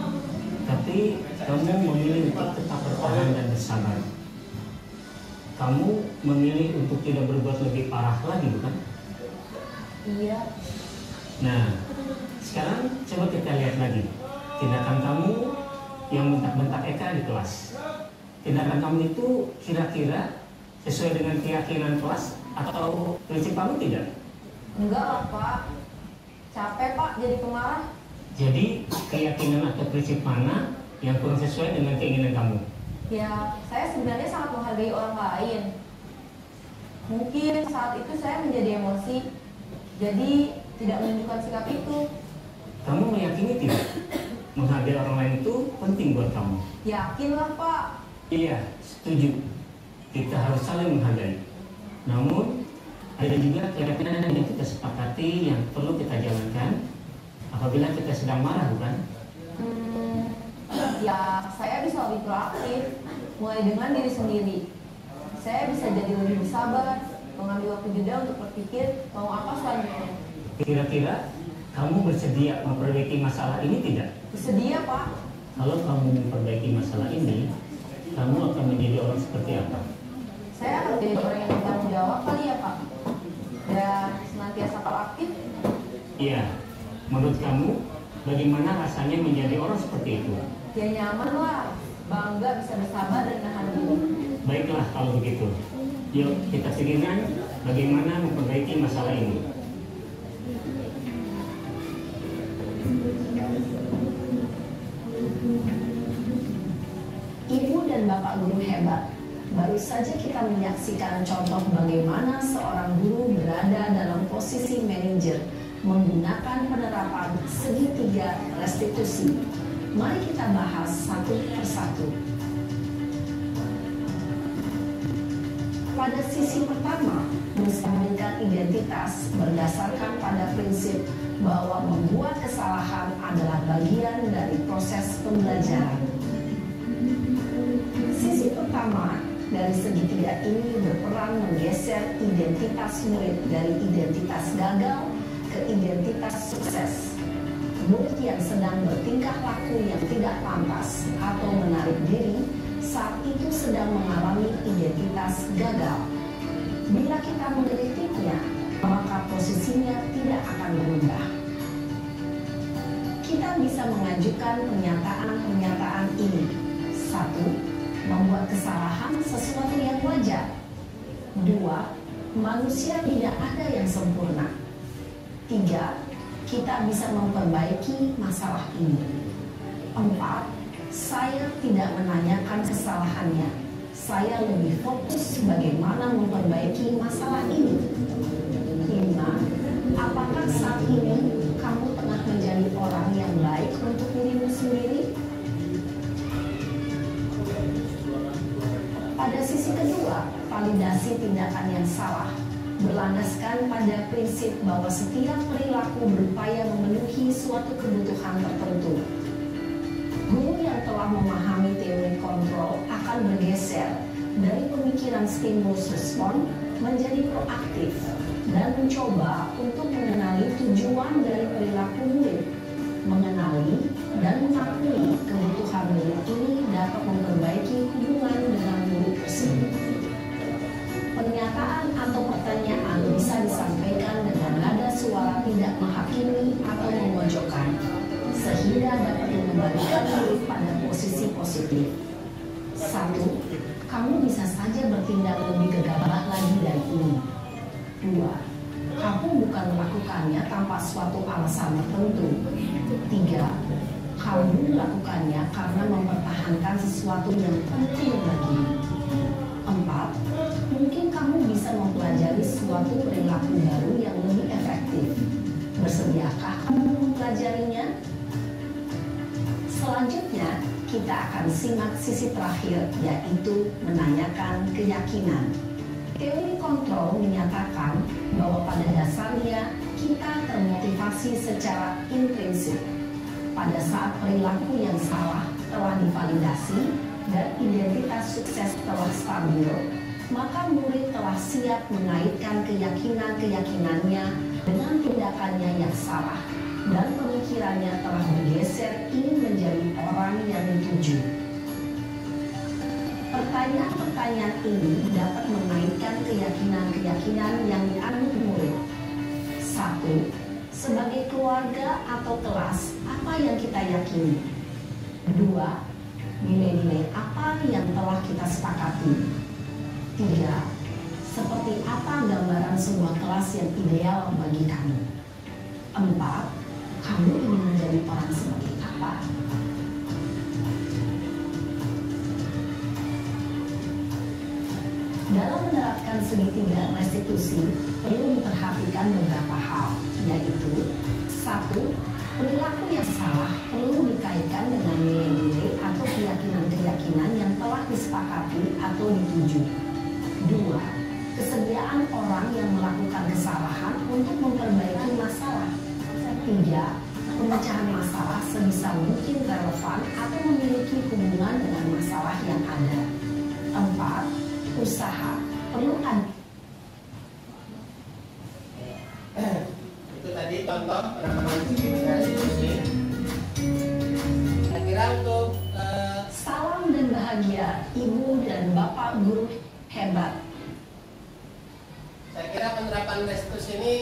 Tapi kamu memilih untuk tetap bertahan dan bersabar. Kamu memilih untuk tidak berbuat lebih parah lagi, bukan? Iya. Nah, sekarang coba kita lihat lagi tindakan kamu yang bentak-bentak Eka di kelas. Tindakan kamu itu kira-kira sesuai dengan keyakinan kelas atau prinsip kamu tidak? Enggak lah Pak. Capek Pak jadi pemarah. Jadi keyakinan atau prinsip mana yang kurang sesuai dengan keinginan kamu? Ya, saya sebenarnya sangat menghargai orang lain. Mungkin saat itu saya menjadi emosi, jadi tidak menunjukkan sikap itu. Kamu meyakini tidak? Menghargai orang lain itu penting buat kamu. Yakinlah Pak. Iya, setuju. Kita harus saling menghargai. Namun, ada juga keyakinan yang kita sepakati yang perlu kita jalankan apabila kita sedang marah, bukan? Ya, saya bisa lebih proaktif, mulai dengan diri sendiri. Saya bisa jadi lebih bersabar, mengambil waktu jeda untuk berpikir mau apa selanjutnya. Kira-kira kamu bersedia memperbaiki masalah ini tidak? Bersedia Pak. Kalau kamu memperbaiki masalah ini, kamu akan menjadi orang seperti apa? Saya akan jadi orang yang bertanggung jawab kali ya Pak. Dan senantiasa proaktif. Iya. Menurut kamu, bagaimana rasanya menjadi orang seperti itu? Ya nyaman lah, bangga bisa bersabar dan nahan diri. Baiklah kalau begitu. Yuk kita pikirkan bagaimana memperbaiki masalah ini. Ibu dan Bapak guru hebat, baru saja kita menyaksikan contoh bagaimana seorang guru berada dalam posisi manajer menggunakan penerapan segitiga restitusi. Mari kita bahas satu persatu. Pada sisi pertama, menstabilkan identitas berdasarkan pada prinsip bahwa membuat kesalahan adalah bagian dari proses pembelajaran. Sisi pertama dari segitiga ini berperan menggeser identitas murid dari identitas gagal ke identitas sukses. Murid yang sedang bertingkah laku yang tidak pantas atau menarik diri saat itu sedang mengalami identitas gagal. Bila kita mengkritiknya, maka posisinya tidak akan berubah. Kita bisa mengajukan pernyataan-pernyataan ini. 1. Membuat kesalahan sesuatu yang wajar. 2. Manusia tidak ada yang sempurna. 3. Kita bisa memperbaiki masalah ini. 4. Saya tidak menanyakan kesalahannya. Saya lebih fokus bagaimana memperbaiki masalah ini. 5. Apakah saat ini kamu tengah menjadi orang yang baik untuk dirimu sendiri? Pada sisi kedua, validasi tindakan yang salah berlandaskan pada prinsip bahwa setiap perilaku berupaya memenuhi suatu kebutuhan tertentu. Guru yang telah memahami teori kontrol akan bergeser dari pemikiran stimulus respon menjadi proaktif dan mencoba untuk mengenali tujuan dari perilaku murid. Mengenali dan mengakui kebutuhan murid ini dapat memperbaiki hubungan dengan murid tersebut. Pernyataan atau pertanyaan bisa disampaikan dengan nada suara tidak menghakimi atau memojokkan, sehingga dapat mengembalikan murid pada posisi positif. 1. Kamu bisa saja bertindak lebih gegabah lagi dari ini. 2. Kamu bukan melakukannya tanpa suatu alasan tertentu. 3. Kamu melakukannya karena mempertahankan sesuatu yang penting bagimu. 4. Mungkin kamu bisa mempelajari suatu perilaku baru yang lebih efektif. Bersediakah kamu mempelajarinya? Selanjutnya, kita akan simak sisi terakhir, yaitu menanyakan keyakinan. Teori kontrol menyatakan bahwa pada dasarnya kita termotivasi secara intrinsik. Pada saat perilaku yang salah telah divalidasi dan identitas sukses telah stabil, maka murid telah siap mengaitkan keyakinan-keyakinannya dengan tindakannya yang salah, dan pemikirannya telah bergeser ingin menjadi orang yang dituju. Pertanyaan-pertanyaan ini dapat mengaitkan keyakinan-keyakinan yang dianut murid. 1. Sebagai keluarga atau kelas, apa yang kita yakini? 2. Nilai-nilai apa yang telah kita sepakati? 3. Seperti apa gambaran sebuah kelas yang ideal bagi kamu? 4. Kamu ingin menjadi orang seperti apa? Dalam menerapkan segitiga restitusi, perlu diperhatikan beberapa hal, yaitu 1. Perilaku yang salah perlu dikaitkan dengan nilai-nilai atau keyakinan-keyakinan yang telah disepakati atau dituju. 2. Kesediaan orang yang melakukan kesalahan untuk memperbaiki masalah. 3. Pemecahan masalah sebisa mungkin relevan atau memiliki hubungan dengan masalah yang ada. 4. Usaha perlu ada. Itu tadi contoh penerapan segitiga restitusi. Saya kira untuk Salam dan bahagia Ibu dan Bapak guru hebat. saya kira penerapan restitusi ini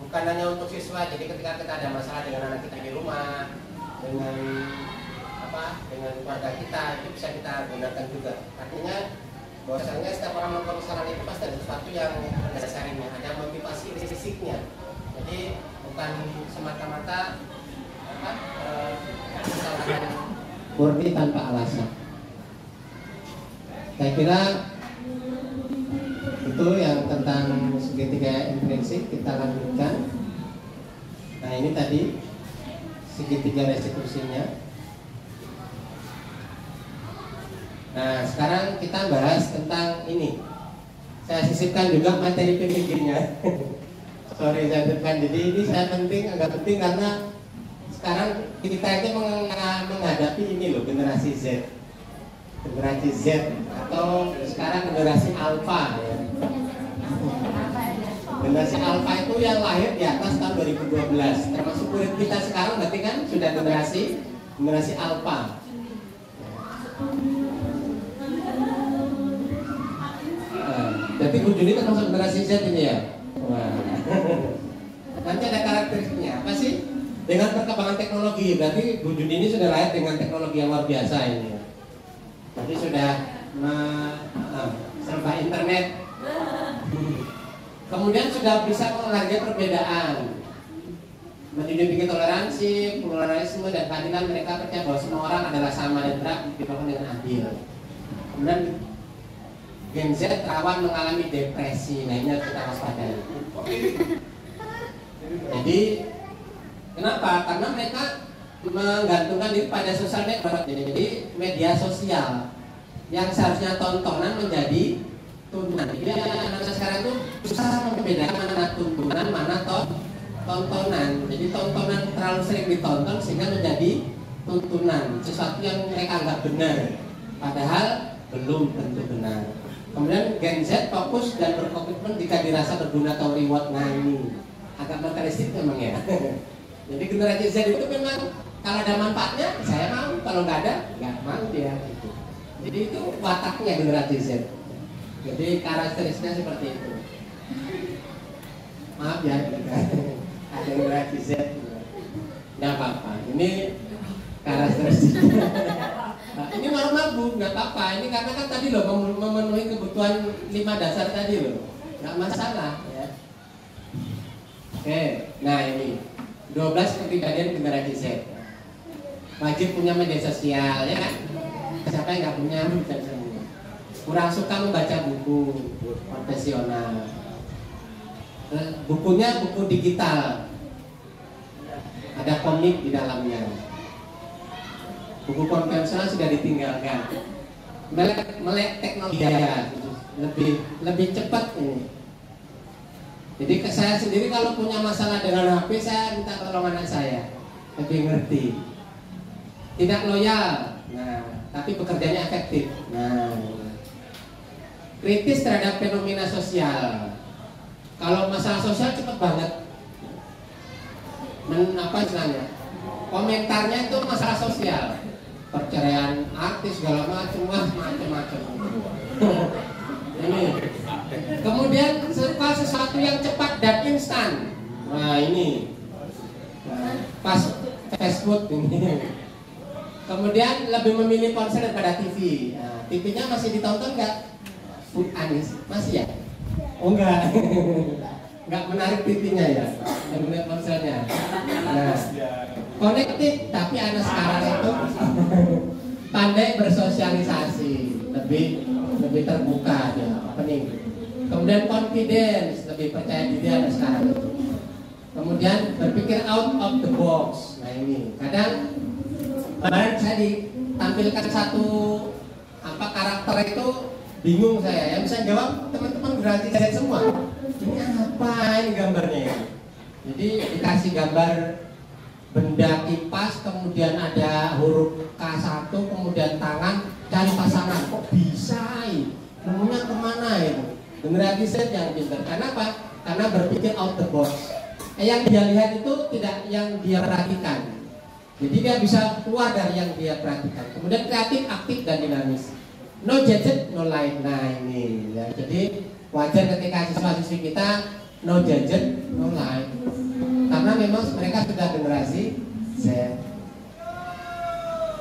bukan hanya untuk siswa. Jadi ketika kita ada masalah dengan anak kita di rumah, dengan keluarga kita, itu bisa kita gunakan juga. Artinya bahwasanya setiap orang melakukan kesalahan itu pasti ada sesuatu yang mendasarinya, ada motivasi fisiknya. Jadi bukan semata-mata kesalahan murni tanpa alasan. Saya kira itu yang tentang segitiga intrinsik. Kita lanjutkan. Nah, ini tadi segitiga restitusinya. Nah, sekarang kita bahas tentang ini. Saya sisipkan juga materi PPG-nya. Sorry saya sisipkan. Jadi ini saya agak penting karena sekarang kita itu menghadapi ini loh, generasi Z. Generasi Z atau sekarang generasi Alpha ya. Generasi Alpha itu yang lahir di atas tahun 2012, termasuk murid kita sekarang berarti kan sudah generasi Alpha. Jadi Bu Juni termasuk generasi Z ini ya. Wah. Nanti ada karakteristiknya apa sih? Dengan perkembangan teknologi, berarti Bu Juni ini sudah lahir dengan teknologi yang luar biasa ini. Jadi sudah serba internet. Kemudian sudah bisa menghargai perbedaan, mendidik toleransi, pluralisme dan keadilan. Mereka percaya bahwa semua orang adalah sama dan berhak diperlakukan dengan adil. Kemudian Gen Z rawan mengalami depresi, nah ini harus kita waspadai. Jadi kenapa? Karena mereka menggantungkan diri pada sosial network. Jadi media sosial yang seharusnya tontonan menjadi tuntunan. Jadi anak-anak sekarang itu susah membedakan mana tuntunan, mana tontonan. Jadi tontonan terlalu sering ditonton sehingga menjadi tuntunan, sesuatu yang mereka anggap benar, padahal belum tentu benar. Kemudian Gen Z fokus dan berkomitmen jika dirasa berguna atau reward. Nah ini agak karakteristik memang ya. Jadi generasi Z itu memang kalau ada manfaatnya saya mau, kalau nggak ada nggak mau dia. Gitu. Jadi itu wataknya generasi Z. Jadi karakteristiknya seperti itu. Maaf ya, ada generasi Z. Nggak apa-apa. Ini karakteristiknya. Nah, ini baru mabuk, nggak apa-apa. Ini karena kan tadi loh memenuhi kebutuhan 5 dasar tadi loh, nggak masalah ya. Oke, nah ini 12 kepribadian generasi Z. Wajib punya media sosial ya kan? Siapa yang nggak punya? Kurang suka membaca buku profesional. Bukunya buku digital, ada komik di dalamnya. Buku konvensional sudah ditinggalkan. Melek teknologi ya, lebih cepat ini. Jadi saya sendiri kalau punya masalah dengan HP, saya minta tolong anak saya, lebih ngerti. Tidak loyal, nah, tapi bekerjanya efektif. Nah, kritis terhadap fenomena sosial. Kalau masalah sosial cepat banget. Apa istilahnya? Komentarnya itu masalah sosial. Perceraian artis segala macam-macam. Ini. Kemudian suka sesuatu yang cepat dan instan. Nah ini pas fast food ini. Kemudian lebih memilih ponsel daripada TV. Nah, TV-nya masih ditonton nggak? Food Anis masih ya? Oh enggak. Nggak menarik TV-nya ya, yang melihat ponselnya. Nah, konektif, tapi anak sekarang itu pandai bersosialisasi, lebih terbuka ya, opening. Kemudian confidence, lebih percaya diri anak sekarang itu. Kemudian berpikir out of the box. Nah ini, kadang kemarin saya ditampilkan satu karakter itu bingung saya, yang bisa jawab teman-teman generasi Z semua. Ini apa ini gambarnya ya? Jadi dikasih gambar benda kipas, kemudian ada huruf K1, kemudian tangan, cari pasangan. Kok bisa ini? Nemunya kemana itu? Generasi Z yang pintar. Kenapa? Karena berpikir out the box. Yang dia lihat itu tidak yang dia perhatikan. Jadi dia bisa keluar dari yang dia perhatikan. Kemudian kreatif, aktif, dan dinamis. No gadget, no life. Nah ini ya. Jadi wajar ketika siswa-siswi kita no gadget, no life. Karena memang mereka sudah generasi Z.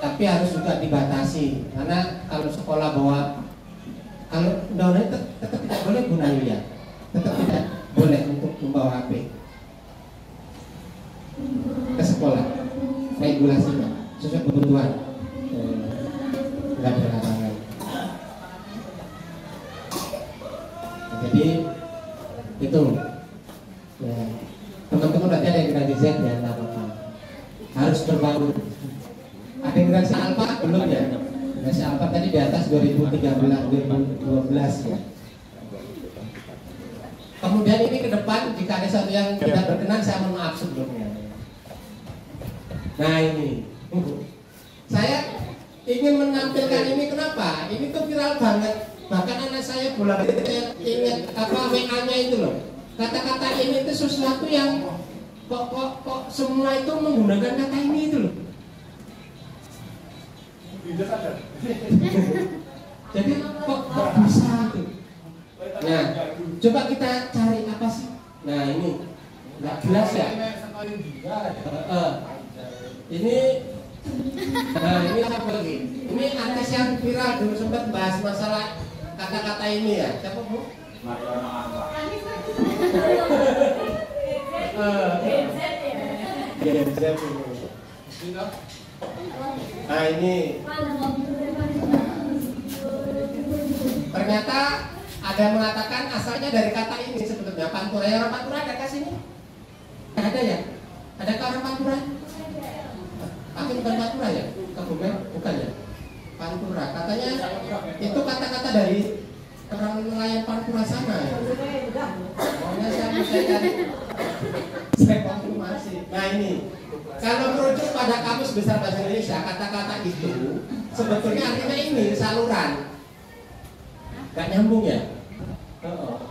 Tapi harus juga dibatasi. Karena kalau sekolah kalau undang-undang tetap tidak boleh gunain ya. Tetap tidak boleh untuk membawa HP ke sekolah. Regulasinya sesuai kebutuhan. Enggak ada larangan. Jadi itu ya, teman-teman berarti ada yang generasi Z ya, nggak apa-apa. Harus berbaur. Ada yang generasi Alpha belum ya? Bahasa Alfa tadi di atas 2013, 2012 ya. Kemudian ini ke depan jika ada sesuatu yang tidak berkenan saya mohon maaf sebelumnya. Nah ini, saya ingin menampilkan ini kenapa? Ini tuh viral banget. Bahkan anak saya bolak-balik ingat apa WA-nya itu loh. Kata-kata ini itu sesuatu yang kok semua itu menggunakan kata ini itu loh. Jadi kok bisa itu? Nah, coba kita cari apa sih? Nah ini nggak jelas ya. Ini, nah ini apa lagi? Ini artis yang viral dulu sempat bahas masalah kata-kata ini ya. Siapa bu? Nah ini ternyata ada yang mengatakan asalnya dari kata ini sebetulnya Pantura. Orang Pantura ada ke sini? Ada ya? Adakah orang Pantura? Tapi bukan Pantura ya? Kebumen? Bukan ya? Pantura. Katanya itu kata-kata dari orang nelayan Pantura sana ya? Pokoknya saya konfirmasi. Nah ini, kalau merujuk pada Kamus Besar Bahasa Indonesia, kata-kata itu sebetulnya artinya ini saluran. Gak nyambung ya?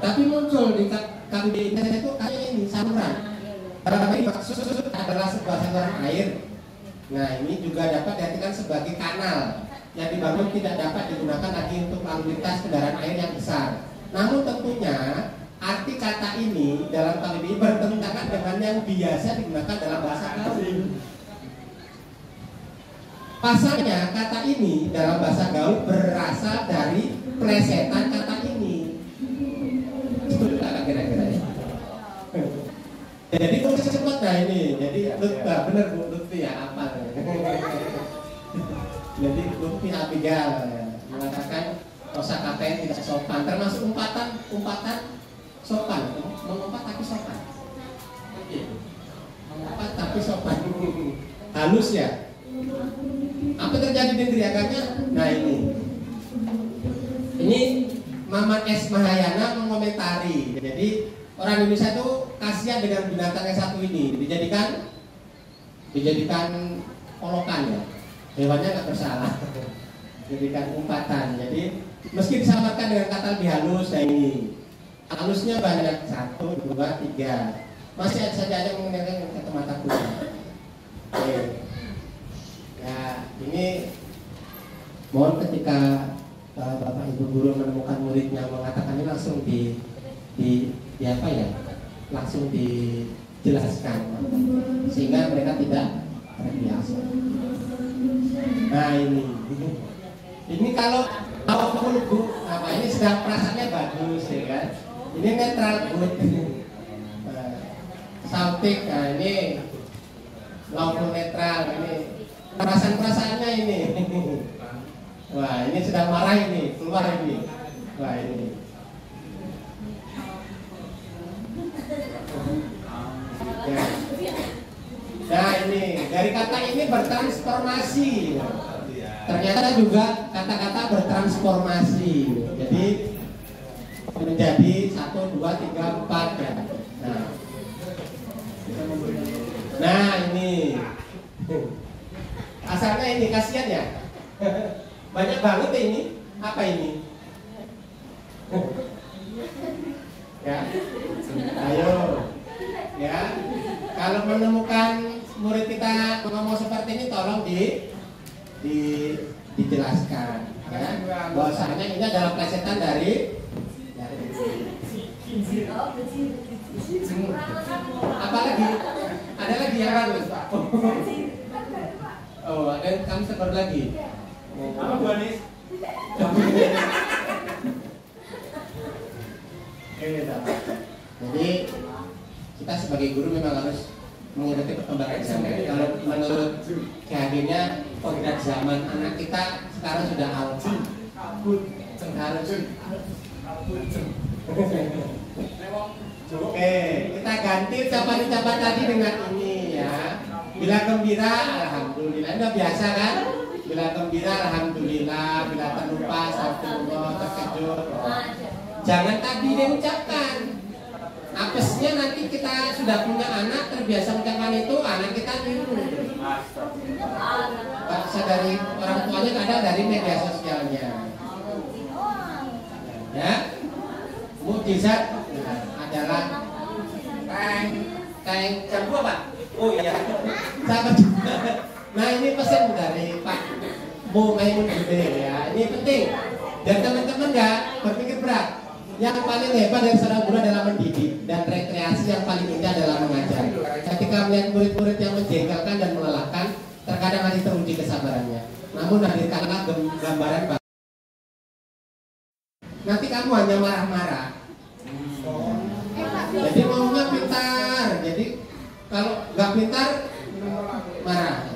Tapi muncul di KBBI itu kayak ini saluran. Tapi maksud adalah sebuah saluran air. Nah ini juga dapat diartikan sebagai kanal yang dibangun tidak dapat digunakan lagi untuk lalu lintas kendaraan air yang besar. Namun tentunya arti kata ini dalam KBBI bertentangan dengan yang biasa digunakan dalam bahasa gaul. Pasalnya kata ini dalam bahasa gaul berasal dari plesetan kata ini. Kira-kira ya. Jadi kok cepat nah ini. Jadi benar Bu Lutfi ya apa? Jadi Lutfi Abigail mengatakan kosakata yang tidak sopan, termasuk umpatan sopan, mengumpat tapi sopan. Mengumpat tapi sopan, halus ya. Apa terjadi di teriakannya? Nah ini Maman S. Mahayana mengomentari. Jadi orang Indonesia itu kasihan dengan binatang yang satu ini, dijadikan olokan ya. Hewannya nggak bersalah, dijadikan umpatan. Jadi meski disamakan dengan kata lebih halus, nah ini halusnya banyak 1, 2, 3. Masih ada saja yang menggunakan kata mata kuda. Oke. Ya ini mohon ketika Bapak Ibu guru menemukan muridnya mengatakan ini langsung di apa ya, langsung dijelaskan sehingga mereka tidak terbiasa. Nah ini kalau Bu apa ini sedang perasaannya bagus ya kan, ini netral good, sautik, nah ini lawful netral, ini perasaan-perasaannya ini. Wah ini sedang marah ini, keluar ini. Wah ini. Ya. Nah ini dari kata ini bertransformasi. Ternyata juga kata-kata bertransformasi. Jadi menjadi 1, 2, 3, 4 ya. Nah ini asalnya ini kasihan ya. Banyak banget ini. Apa ini? Ya. Ayo. Ya. Kalau menemukan murid kita ngomong seperti ini tolong dijelaskan ya. Bahwasanya ini adalah plesetan dari apa lagi? Ada lagi yang harus? Oh, ada kamu sebar lagi. Apa Bu Anis? Jadi kita sebagai guru memang harus mengikuti perkembangan zaman. Kalau menurut KHG-nya kodrat zaman anak kita sekarang sudah harus. Oke, kita ganti ucapan-ucapan tadi dengan ini ya. Bila gembira, alhamdulillah, udah biasa kan? Bila gembira alhamdulillah, bila terlupa astagfirullah, terkejut. Jangan tadi diucapkan. Apesnya nanti kita sudah punya anak terbiasa ucapan itu, anak kita tiru. Bisa dari orang tuanya, kadang dari media sosialnya. Ya, mukjizat adalah kain jambu apa? Oh iya, sama juga. Nah ini pesan dari Pak Maimun Bude ya. Ini penting. Dan teman-teman nggak berpikir berat. Yang paling hebat dari seorang guru adalah mendidik, dan rekreasi yang paling indah adalah mengajar. Ketika melihat murid-murid yang menjengkelkan dan melelahkan, terkadang hati teruji kesabarannya. Namun hadirkanlah gambaran baru. Nanti kamu hanya marah-marah. Jadi maunya pintar. Jadi kalau nggak pintar marah.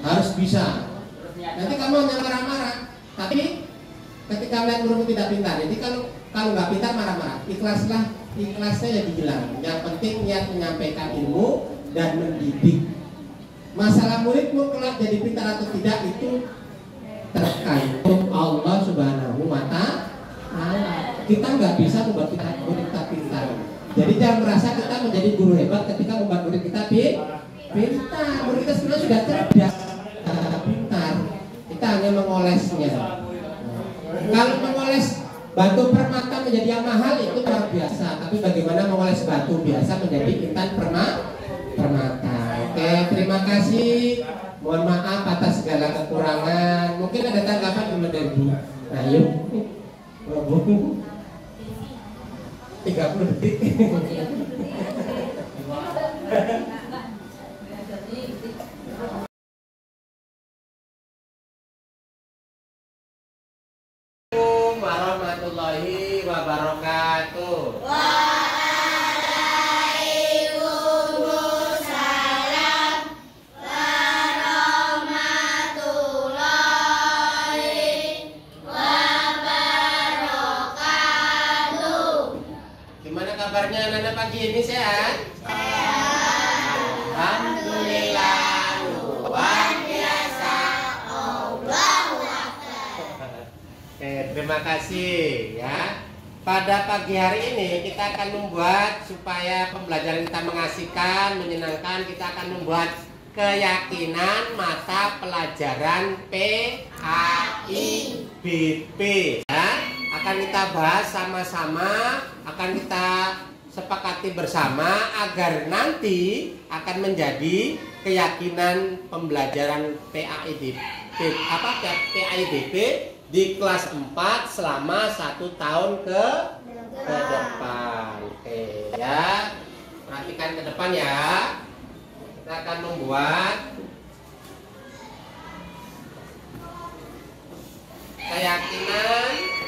Harus bisa. Nanti kamu hanya marah-marah. Tapi ketika melihat gurumu tidak pintar, jadi kalau nggak pintar marah-marah, ikhlasnya jadi hilang. Yang penting niat menyampaikan ilmu dan mendidik. Masalah muridmu kelak jadi pintar atau tidak itu tergantung Allah Subhanahu wa Ta'ala. Kita nggak bisa membuat murid kita pintar. Jadi jangan merasa kita menjadi guru hebat ketika membuat murid kita pintar. Murid kita sebenarnya sudah cerdas, pintar. Kita hanya mengolesnya. Kalau mengoles batu permata menjadi yang mahal itu luar biasa. Tapi bagaimana mengoles batu biasa menjadi intan permata. Oke, terima kasih. Mohon maaf atas segala kekurangan. Mungkin ada tanggapan dari Bu. Nah, yuk. 30 detik. Warahmatullahi wabarakatuh. Waalaikumsalam warahmatullahi wabarakatuh. Gimana kabarnya anak-anak pagi ini, sehat? Sehat. Alhamdulillah. Luar biasa. Allahu Akbar. Oke, terima kasih ya. Pada pagi hari ini kita akan membuat supaya pembelajaran kita mengasihkan, menyenangkan. Kita akan membuat keyakinan mata pelajaran PAIBP ya. Akan kita bahas sama-sama, akan kita sepakati bersama agar nanti akan menjadi keyakinan pembelajaran PAIBP di kelas 4 selama 1 tahun ke depan. Oke ya, perhatikan ke depan ya. Kita akan membuat keyakinan.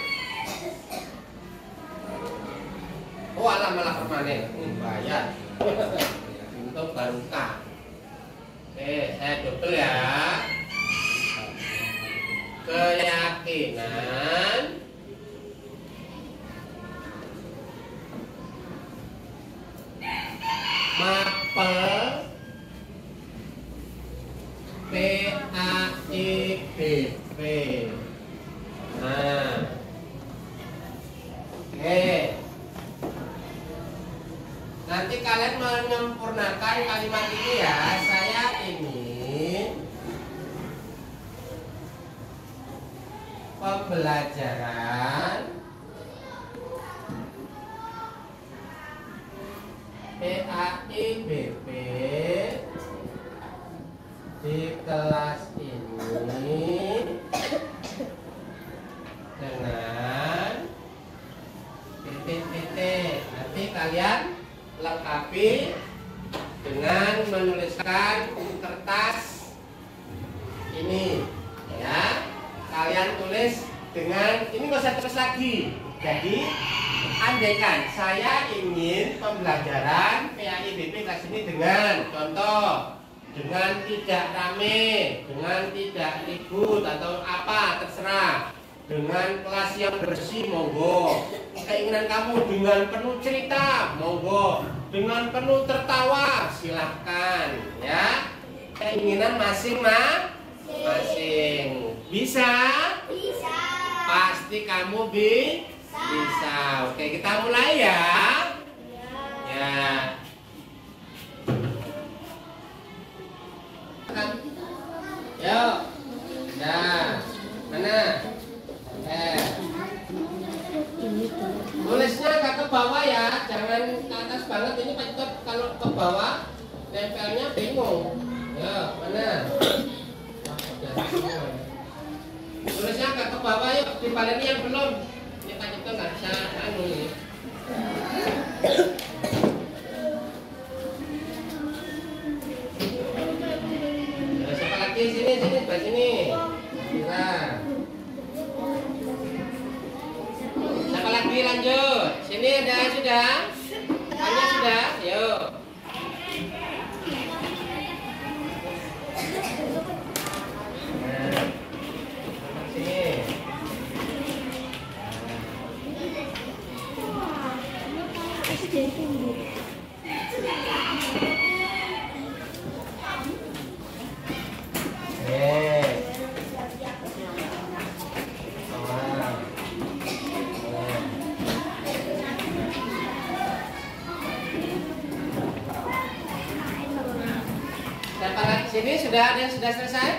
Oh alah malah permanen, bayar. Untung barokah. Oke, saya double ya. Keyakinan mapel PAIBP. Nah, oke. Nanti kalian menyempurnakan kalimat ini ya. Saya ingin pembelajaran PAIBP di kelas ini dengan titik-titik. Nanti kalian lengkapi dengan menuliskan kertas ini ya. Kalian tulis dengan ini, nggak usah tulis lagi. Jadi andaikan saya ingin pembelajaran PAIBP kelas ini dengan contoh, dengan tidak rame, dengan tidak ribut atau apa terserah, dengan kelas yang bersih monggo. Keinginan kamu dengan penuh cerita monggo, dengan penuh tertawa silahkan ya. Keinginan masing-masing. masing-masing. Bisa? Bisa. Pasti kamu bisa. Oke, kita mulai ya. Ya. Yuk. Nah, mana? Tulisnya agak ke bawah ya, jangan ke atas banget. Ini Pak Cipto kalau ke bawah nempelnya bingung. Ya, mana? Tulisnya agak ke bawah yuk, dibalik yang belum. Ini Pak Cipto nggak bisa anu ini. Nah, siapa lagi sini sebelah sini. Nah. Siapa lagi lanjut? Sini ada sudah? Hanya sudah? Yuk. Nah, sini. Siapa lagi sini? Sudah ada yang sudah selesai?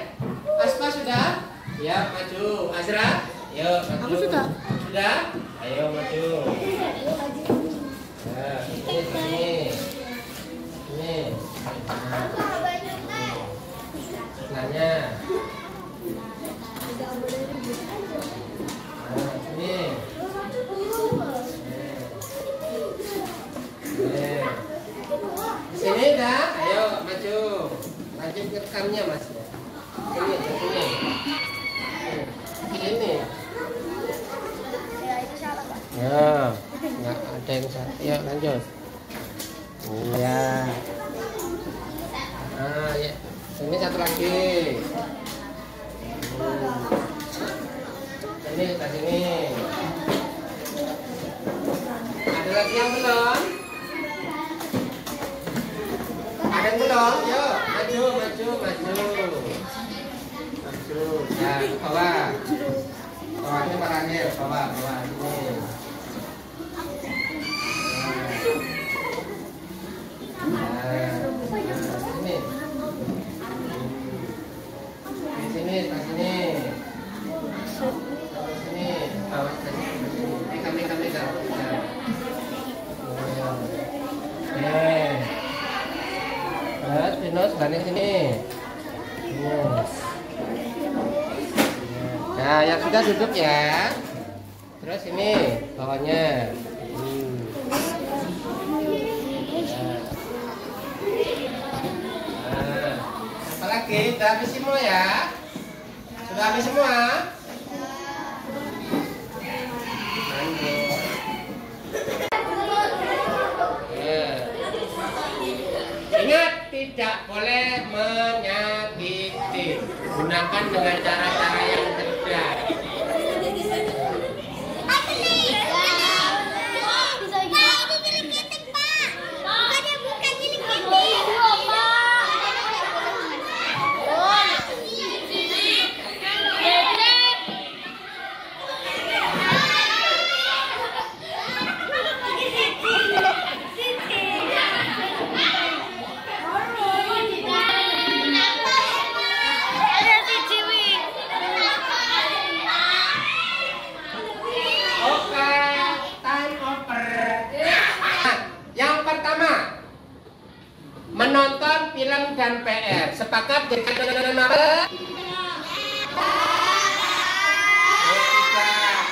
Asma sudah? Ya, maju. Azra? Yuk, maju. Aku sudah. Sudah? Ayo maju. Nah, sini. Sini. Sebelahnya. Nah, sini. Sini dah, ayo maju. Lanjut ke rekamnya Mas. Sini, sini. Sini. Ya, nggak ada yang salah. Ya, lanjut. Iya. Nah, ya. Sini satu lagi. Sini, ke sini. Ada lagi yang belum? Ada yang belum? Yuk, maju, maju, maju. Maju. Ya, ke bawah. Bawahnya barangnya, bawah, bawah. Ini. Sini. Di sini, ke sini. Sini, awas sini. Megang. Terus, Pinus, balik sini. Nah, yang sudah duduk ya. Terus ini bawahnya. Nah, apa lagi? Sudah habis semua ya? Sudah habis semua? Ingat, tidak boleh menyakiti. Gunakan dengan cara-cara yang cerdas. Menonton film dan PR. Sepakat dengan apa?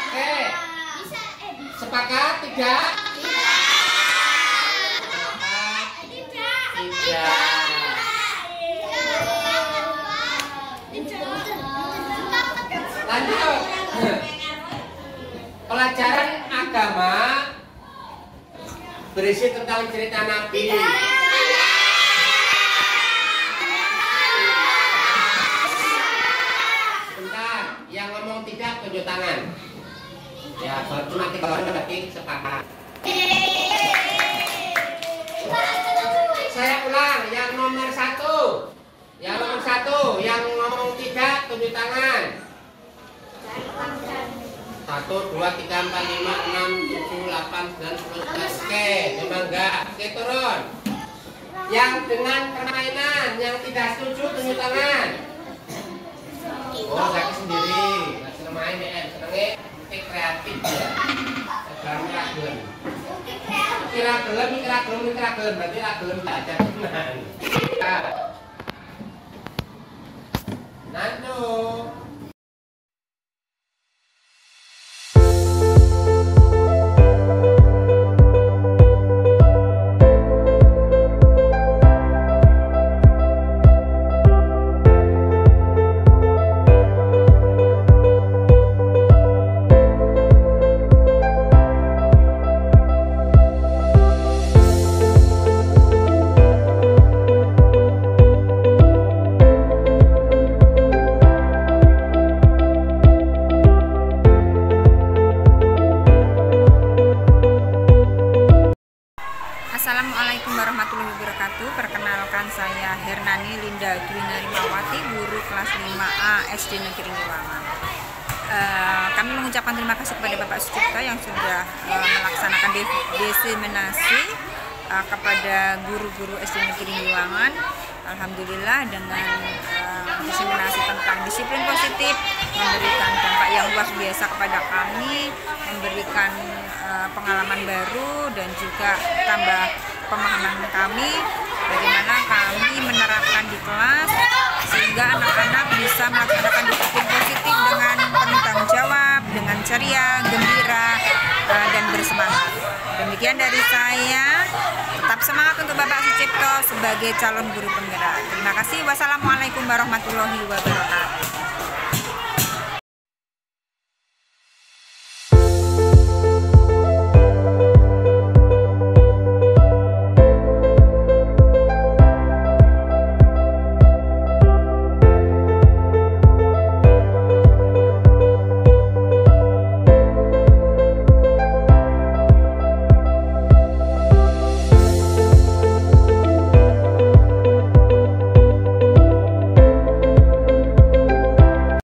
Oke. Sepakat tidak? Lanjut. Pelajaran agama berisi tentang cerita Nabi. Yang ngomong tidak tunjuk tangan. Ya, kalau cuma 3 orang berarti sepakat. Saya ulang, yang nomor 1 Yang nomor 1, yang ngomong 3 tunjuk tangan. 1, 2, 3, 4, 5, 6, 7, 8, 9, 10, 11. Oke, memang enggak. Oke, turun. Yang dengan permainan yang tidak setuju tunjuk tangan. Oh, Zaki sendiri. Nggak seneng main DM, senengnya kreatif ya. Kira gelem. Berarti gelem tak ada tenan. Nando. Assalamualaikum warahmatullahi wabarakatuh. Perkenalkan saya Hernani Linda Dwinarimawati, guru kelas 5A SD Negeri Ngiwangan. Kami mengucapkan terima kasih kepada Bapak Sucipto yang sudah melaksanakan diseminasi kepada guru-guru SD Negeri Ngiwangan. Alhamdulillah dengan diseminasi tentang disiplin positif memberikan dampak yang luar biasa kepada kami, memberikan pengalaman baru dan juga tambah pemahaman kami bagaimana kami menerapkan di kelas sehingga anak-anak bisa melaksanakan disiplin positif dengan penuh tanggung jawab, dengan ceria, gembira, dan bersemangat. Demikian dari saya, tetap semangat untuk Bapak Sucipto sebagai calon guru penggerak. Terima kasih. Wassalamualaikum warahmatullahi wabarakatuh.